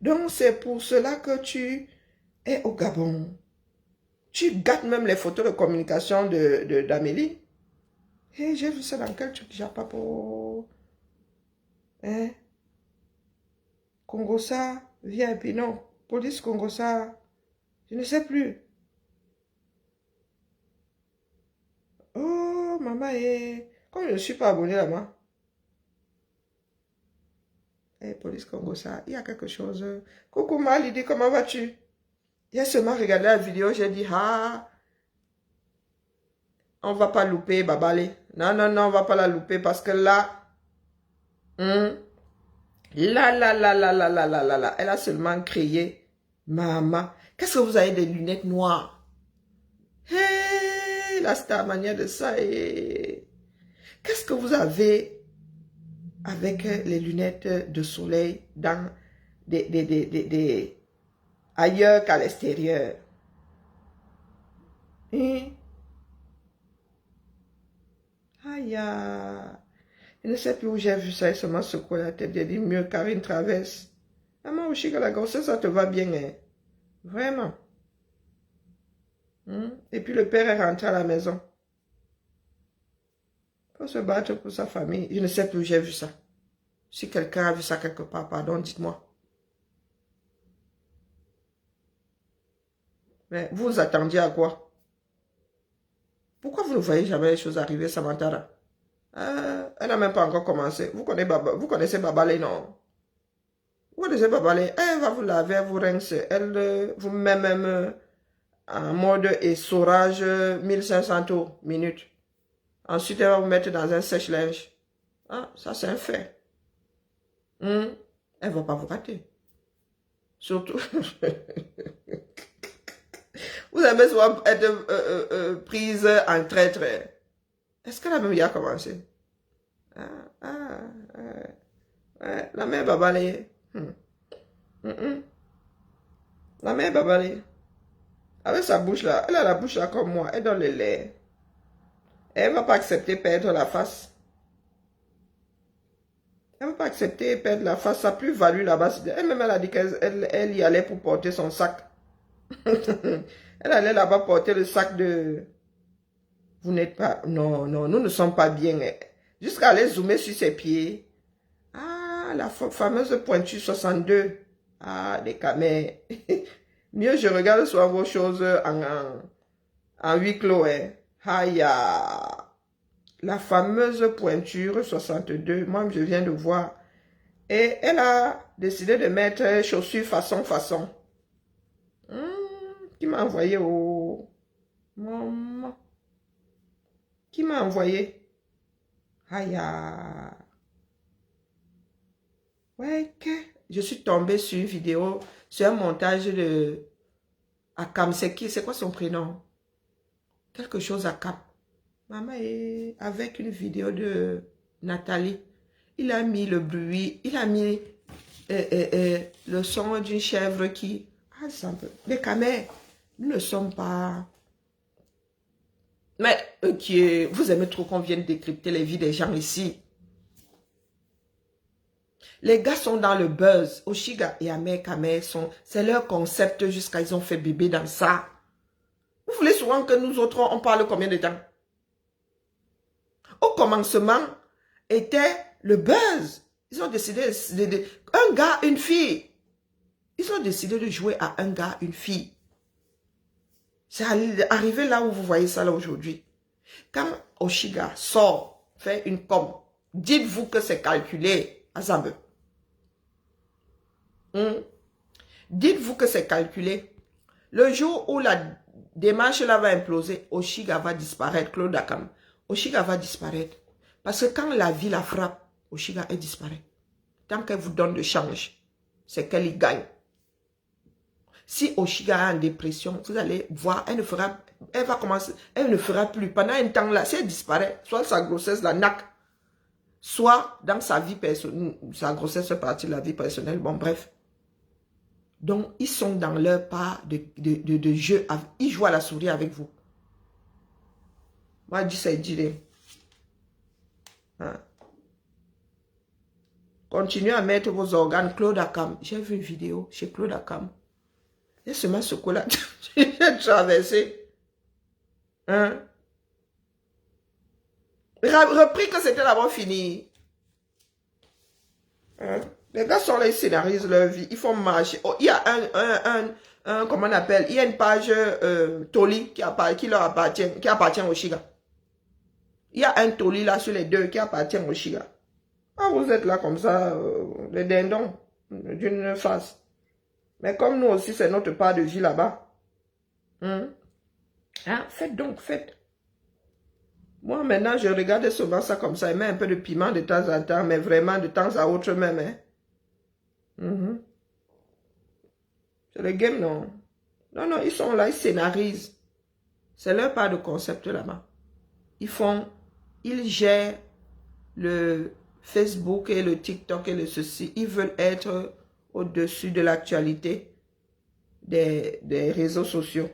donc c'est pour cela que tu es au Gabon. Tu gâtes même les photos de communication d'Amélie. Et j'ai vu ça dans quel truc, j'ai pas pour... Hein? Congossa, VIP, non. Police Congossa, je ne sais plus. Oh, maman, comme je ne suis pas abonné là-bas. Police Congossa, il y a quelque chose. Coucou Malidi, comment vas-tu? J'ai seulement regardé la vidéo, j'ai dit, ah, on va pas louper Babale. Non, non, non, on va pas la louper parce que là, là, elle a seulement créé maman. Qu'est-ce que vous avez des lunettes noires? Hé, là, c'est la manière de ça. Qu'est-ce que vous avez avec les lunettes de soleil dans ailleurs qu'à l'extérieur? Aïe, je ne sais plus où j'ai vu ça, et seulement secoué la tête. J'ai dit mieux Karine traverse. Maman, aussi que la grossesse, ça te va bien, hein? Vraiment. Et puis le père est rentré à la maison. Faut se battre pour sa famille. Je ne sais plus où j'ai vu ça. Si quelqu'un a vu ça quelque part, pardon, dites-moi. Mais vous vous attendiez à quoi? Pourquoi vous ne voyez jamais les choses arriver, Samantha? Elle n'a même pas encore commencé. Vous connaissez Babale, non? Vous connaissez Babale? Elle va vous laver, elle vous rince. Elle vous met même en mode essorage 1500 tours minutes. Ensuite, elle va vous mettre dans un sèche-linge. Ah, ça c'est un fait. Elle ne va pas vous rater. Surtout... Vous aimez souvent être prise en traître. Est-ce qu'elle a même déjà commencé? La mère Babale. La mère Babale. Avec sa bouche là, elle a la bouche là comme moi, elle donne le lait. Elle ne va pas accepter perdre la face. Elle ne va pas accepter perdre la face, ça n'a plus valu là-bas. Elle-même, elle a dit qu'elle y allait pour porter son sac. Elle allait là-bas porter le sac de... Vous n'êtes pas... Non, non, nous ne sommes pas bien. Jusqu'à aller zoomer sur ses pieds. Ah, la fameuse pointure 62. Ah, des camères. Mieux, je regarde souvent vos choses en huis clos. Aïe, la fameuse pointure 62. Moi, je viens de voir. Et elle a décidé de mettre chaussures façon. Qui m'a envoyé au... Maman. Qui m'a envoyé? Aïe. Ouais, que... Je suis tombée sur une vidéo, sur un montage de... Akam, c'est qui? C'est quoi son prénom? Quelque chose Akam. Maman est avec une vidéo de Nathalie. Il a mis le bruit, il a mis le son d'une chèvre qui... Ah, ça peut... Les camères, nous ne sommes pas... Mais vous aimez trop qu'on vienne décrypter les vies des gens ici. Les gars sont dans le buzz. Oshiga et Amer Kamer sont... C'est leur concept jusqu'à ils ont fait bébé dans ça. Vous voulez souvent que nous autres, on parle combien de temps? Au commencement, était le buzz. Ils ont décidé un gars, une fille. Ils ont décidé de jouer à un gars, une fille. C'est arrivé là où vous voyez ça là aujourd'hui. Quand Oshiga sort, fait une com, dites-vous que c'est calculé à Zambe. Dites-vous que c'est calculé. Le jour où la démarche là va imploser, Oshiga va disparaître, Claude Akam. Oshiga va disparaître. Parce que quand la vie la frappe, Oshiga, elle disparaît. Tant qu'elle vous donne de change, c'est qu'elle y gagne. Si Oshiga est en dépression, vous allez voir, elle va commencer, elle ne fera plus. Pendant un temps là, si elle disparaît, soit sa grossesse la naque, soit dans sa vie personnelle, sa grossesse fait partie de la vie personnelle, bon bref. Donc, ils sont dans leur part de jeu, ils jouent à la souris avec vous. Moi, je dis ça, dit. Hein? Continuez à mettre vos organes. Claude Akam, j'ai vu une vidéo chez Claude Akam. Il y a seulement ce coup-là. J'ai traversé. Hein? Repris que c'était d'abord fini. Hein? Les gars sont là, ils scénarisent leur vie. Ils font marcher. Oh, il y a comment on appelle? Il y a une page Toli qui leur appartient, qui appartient au Shiga. Il y a un Toli là sur les deux qui appartient au Shiga. Ah, vous êtes là comme ça, les dindons d'une face. Mais comme nous aussi, c'est notre part de vie là-bas. Hein? Faites donc, faites. Moi, maintenant, je regarde souvent ça comme ça. Je mets un peu de piment de temps en temps, mais vraiment de temps à autre même. Hein? C'est le game, non? Non, non, ils sont là, ils scénarisent. C'est leur part de concept là-bas. Ils gèrent le Facebook et le TikTok et le ceci. Ils veulent être au-dessus de l'actualité des réseaux sociaux.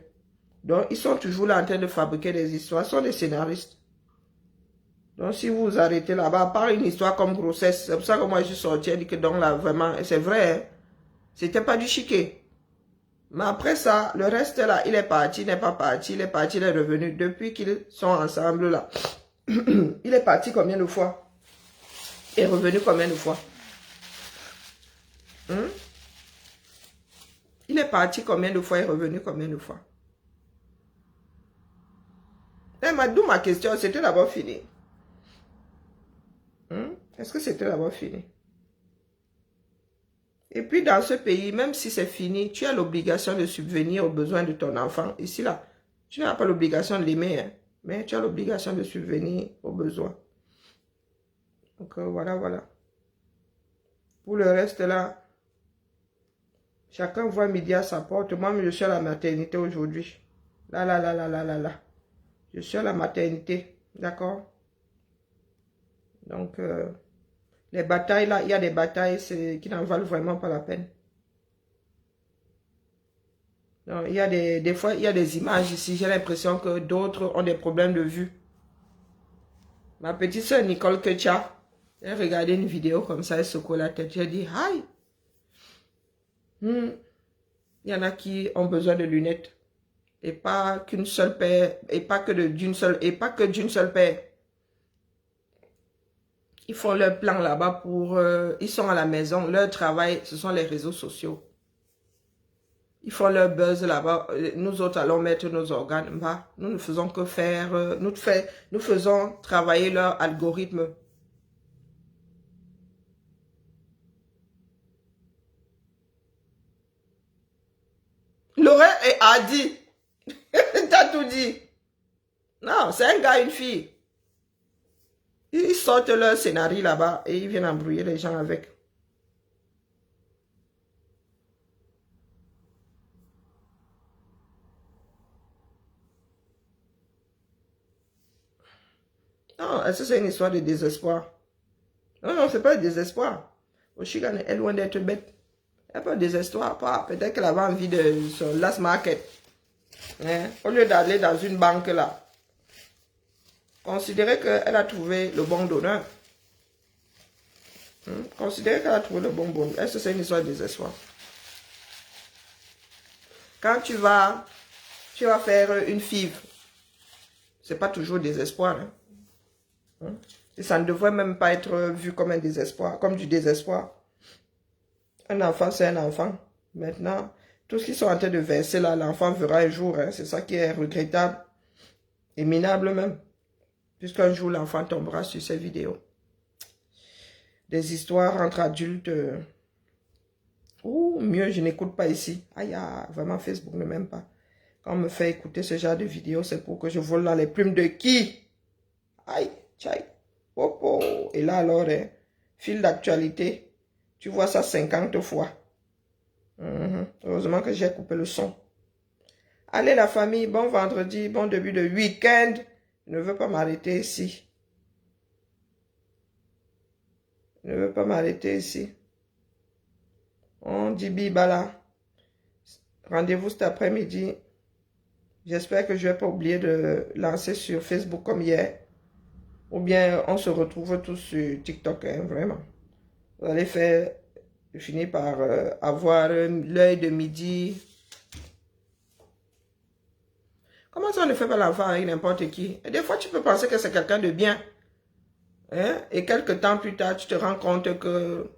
Donc, ils sont toujours là en train de fabriquer des histoires. Ils sont des scénaristes. Donc, si vous vous arrêtez là-bas, à part une histoire comme grossesse, c'est pour ça que moi, je suis sorti et dit que donc là, vraiment, c'est vrai, hein, c'était pas du chiquet. Mais après ça, le reste là, il est parti, il n'est pas parti, il est parti, il est revenu. Depuis qu'ils sont ensemble là, il est parti combien de fois? Il est revenu combien de fois? Il est parti combien de fois, il est revenu combien de fois? D'où ma question, c'était d'abord fini. Est-ce que c'était d'abord fini? Et puis dans ce pays, même si c'est fini, tu as l'obligation de subvenir aux besoins de ton enfant. Ici là, tu n'as pas l'obligation de l'aimer, hein, mais tu as l'obligation de subvenir aux besoins. Donc voilà, voilà. Pour le reste là, chacun voit midi à sa porte. Moi, je suis à la maternité aujourd'hui. Là. Je suis à la maternité, d'accord? Donc, les batailles là, il y a des batailles qui n'en valent vraiment pas la peine. Donc, il y a des fois, il y a des images ici, j'ai l'impression que d'autres ont des problèmes de vue. Ma petite soeur Nicole Kecha, elle regardé une vidéo comme ça, elle secoue la tête, j'ai dit, aïe! Il y en a qui ont besoin de lunettes. Et pas qu'une seule paire, et pas que d'une seule paire. Ils font leur plan là-bas ils sont à la maison, leur travail, ce sont les réseaux sociaux. Ils font leur buzz là-bas, nous autres allons mettre nos organes. Bah, nous ne faisons que faire, nous faisons travailler leur algorithme. Laurent a dit, t'as tout dit. Non, c'est un gars, une fille. Ils sortent leur scénario là-bas et ils viennent embrouiller les gens avec. Non, est-ce que c'est une histoire de désespoir? Non, c'est pas de désespoir. Oshiga est loin d'être bête. Elle n'a pas de désespoir. Peut-être qu'elle avait envie de son last market. Hein? Au lieu d'aller dans une banque là, considérez qu'elle a trouvé le bon donneur. Considérez qu'elle a trouvé le bon donneur. Est-ce que c'est une histoire de désespoir? Quand tu vas faire une FIV, c'est pas toujours désespoir. Hein? Et ça ne devrait même pas être vu comme un désespoir, comme du désespoir. Un enfant, c'est un enfant. Maintenant, tout ce qu'ils sont en train de verser là, l'enfant verra un jour. Hein? C'est ça qui est regrettable et minable même. Puisqu'un jour, l'enfant tombera sur ces vidéos. Des histoires entre adultes. Ou mieux, je n'écoute pas ici. Aïe, vraiment, Facebook ne m'aime pas. Quand on me fait écouter ce genre de vidéos, c'est pour que je vole dans les plumes de qui? Aïe, tchaï. Oh, oh. Et là, alors, fil d'actualité. Tu vois ça 50 fois. Heureusement que j'ai coupé le son. Allez, la famille, bon vendredi, bon début de week-end. Je ne veux pas m'arrêter ici. Je ne veux pas m'arrêter ici. On dit bibala. Rendez-vous cet après-midi. J'espère que je ne vais pas oublier de lancer sur Facebook comme hier. Ou bien on se retrouve tous sur TikTok, hein, vraiment. Vous allez finir par avoir l'œil de midi. Comment ça on ne fait pas l'enfant avec n'importe qui? Et des fois tu peux penser que c'est quelqu'un de bien. Hein? Et quelques temps plus tard, tu te rends compte que...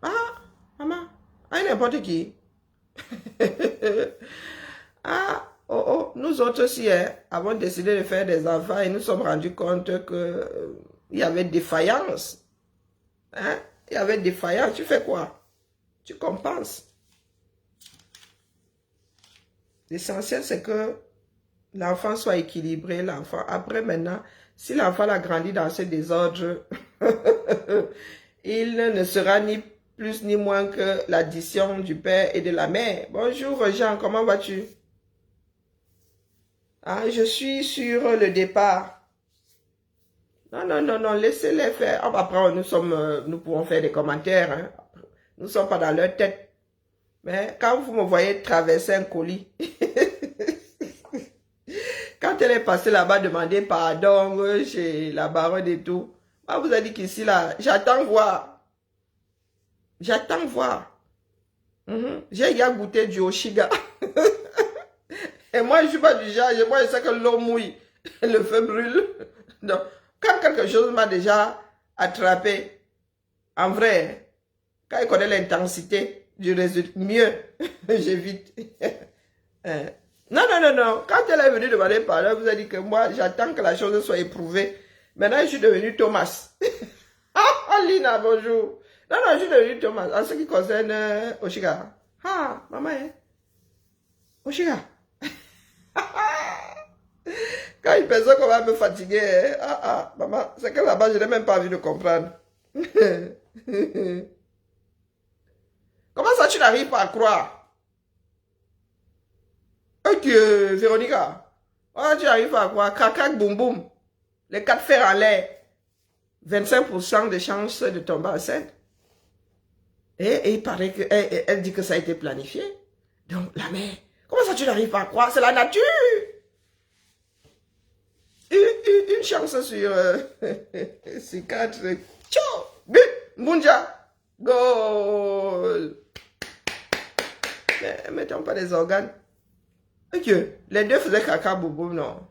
Ah, maman, avec n'importe qui. Ah, oh, oh, nous autres aussi, hein, avons décidé de faire des enfants et nous sommes rendus compte que il y avait défaillance. Hein? Il y avait défaillance. Tu fais quoi? Tu compenses. L'essentiel, c'est que l'enfant soit équilibré. L'enfant, après maintenant, si l'enfant a grandi dans ce désordre, il ne sera ni plus ni moins que l'addition du père et de la mère. Bonjour Jean, comment vas-tu? Ah, je suis sur le départ. Non, non, non, non, laissez-les faire. Oh, après, nous pouvons faire des commentaires. Hein. Nous ne sommes pas dans leur tête. Mais quand vous me voyez traverser un colis, quand elle est passée là-bas demander pardon chez la baronne et tout, moi, vous avez dit qu'ici, là, j'attends voir. J'attends voir. J'ai déjà goûté du Oshiga. Et moi, je ne suis pas du genre, moi, je sais que l'eau mouille, le feu brûle. Donc, quand quelque chose m'a déjà attrapé, en vrai, quand il connaît l'intensité du résultat, mieux, j'évite. Non, non, non, non. Quand elle est venue demander pardon, elle vous a dit que moi, j'attends que la chose soit éprouvée. Maintenant, je suis devenu Thomas. Ah, Lina, bonjour. Non, non, je suis devenu Thomas. En ce qui concerne Oshiga. Ah, maman, hein? Oshiga. Quand une personne va me fatiguer, hein? Ah, ah, maman, c'est que là-bas, je n'ai même pas envie de comprendre. Comment ça, tu n'arrives pas à croire? Ok, Véronica. Oh, tu n'arrives pas à croire. Crac, boum, boum. Les 4 fers en l'air. 25% de chance de tomber enceinte. Et il paraît qu'elle dit que ça a été planifié. Donc, la mère, comment ça, tu n'arrives pas à croire? C'est la nature. Une chance sur 4. Ciao! But! Bunja! Goal! Mais mettons pas les organes. Ok, les deux faisaient caca boubou, non.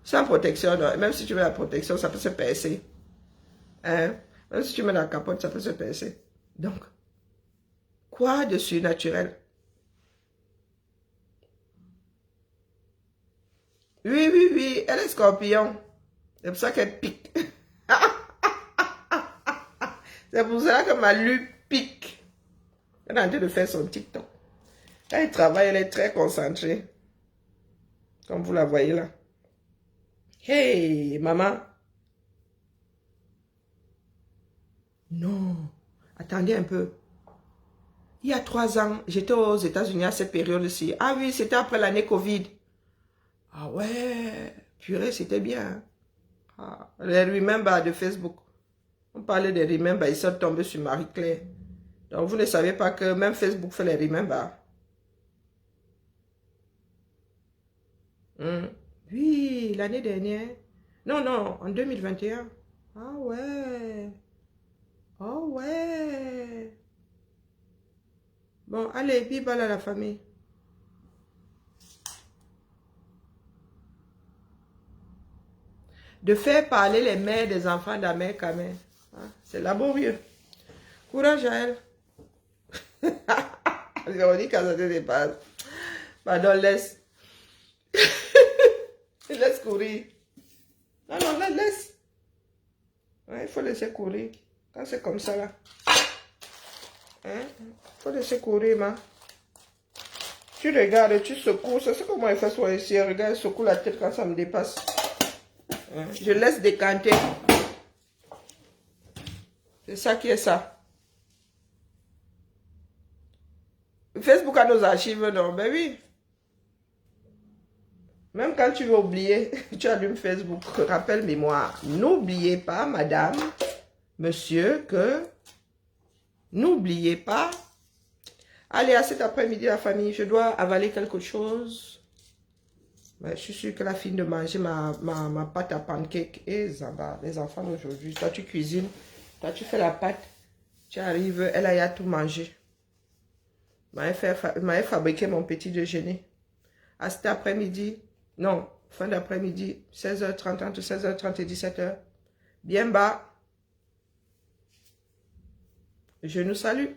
Sans protection, non. Même si tu mets la protection, ça peut se percer. Hein? Même si tu mets la capote, ça peut se percer. Donc, quoi de surnaturel? Oui, oui, oui, elle est scorpion. C'est pour ça qu'elle pique. C'est pour ça que ma lue pique. Elle est en train de faire son TikTok. Quand elle travaille, elle est très concentrée. Comme vous la voyez là. Hey, maman. Non. Attendez un peu. Il y a 3 ans, j'étais aux États-Unis à cette période-ci. Ah oui, c'était après l'année Covid. Ah ouais, purée, c'était bien. Ah, les remember de Facebook. On parlait des remember, ils sont tombés sur Marie-Claire. Donc vous ne savez pas que même Facebook fait les remember. Oui, l'année dernière. Non, non, en 2021. Ah ouais. Oh ouais. Bon, allez, vive la famille. De faire parler les mères des enfants d'Amérique, hein? C'est laborieux. Courage à elle. Véronique, quand ça te dépasse. Pardon, laisse. Laisse courir. Non, non, laisse. Ouais, il faut laisser courir. Quand c'est comme ça, là. Hein? Il faut laisser courir, ma. Tu regardes, tu secoues. C'est ce que moi, je fais soit ici. Regarde, je secoue la tête quand ça me dépasse. Hein, je laisse décanter. C'est ça qui est ça. Facebook a nos archives, non? Ben oui. Même quand tu veux oublier, tu allumes Facebook. Rappel mémoire. N'oubliez pas, madame, monsieur, que n'oubliez pas. Allez, à cet après-midi, la famille, je dois avaler quelque chose. Ben, je suis sûre qu'elle a fini de manger ma pâte à pancake. Et Zamba, les enfants d'aujourd'hui, toi tu cuisines, toi tu fais la pâte, tu arrives, elle a tout mangé. M'avait fabriqué mon petit déjeuner. À cet après-midi, non, fin d'après-midi, 16h30, entre 16h30 et 17h. Bien bas. Je nous salue.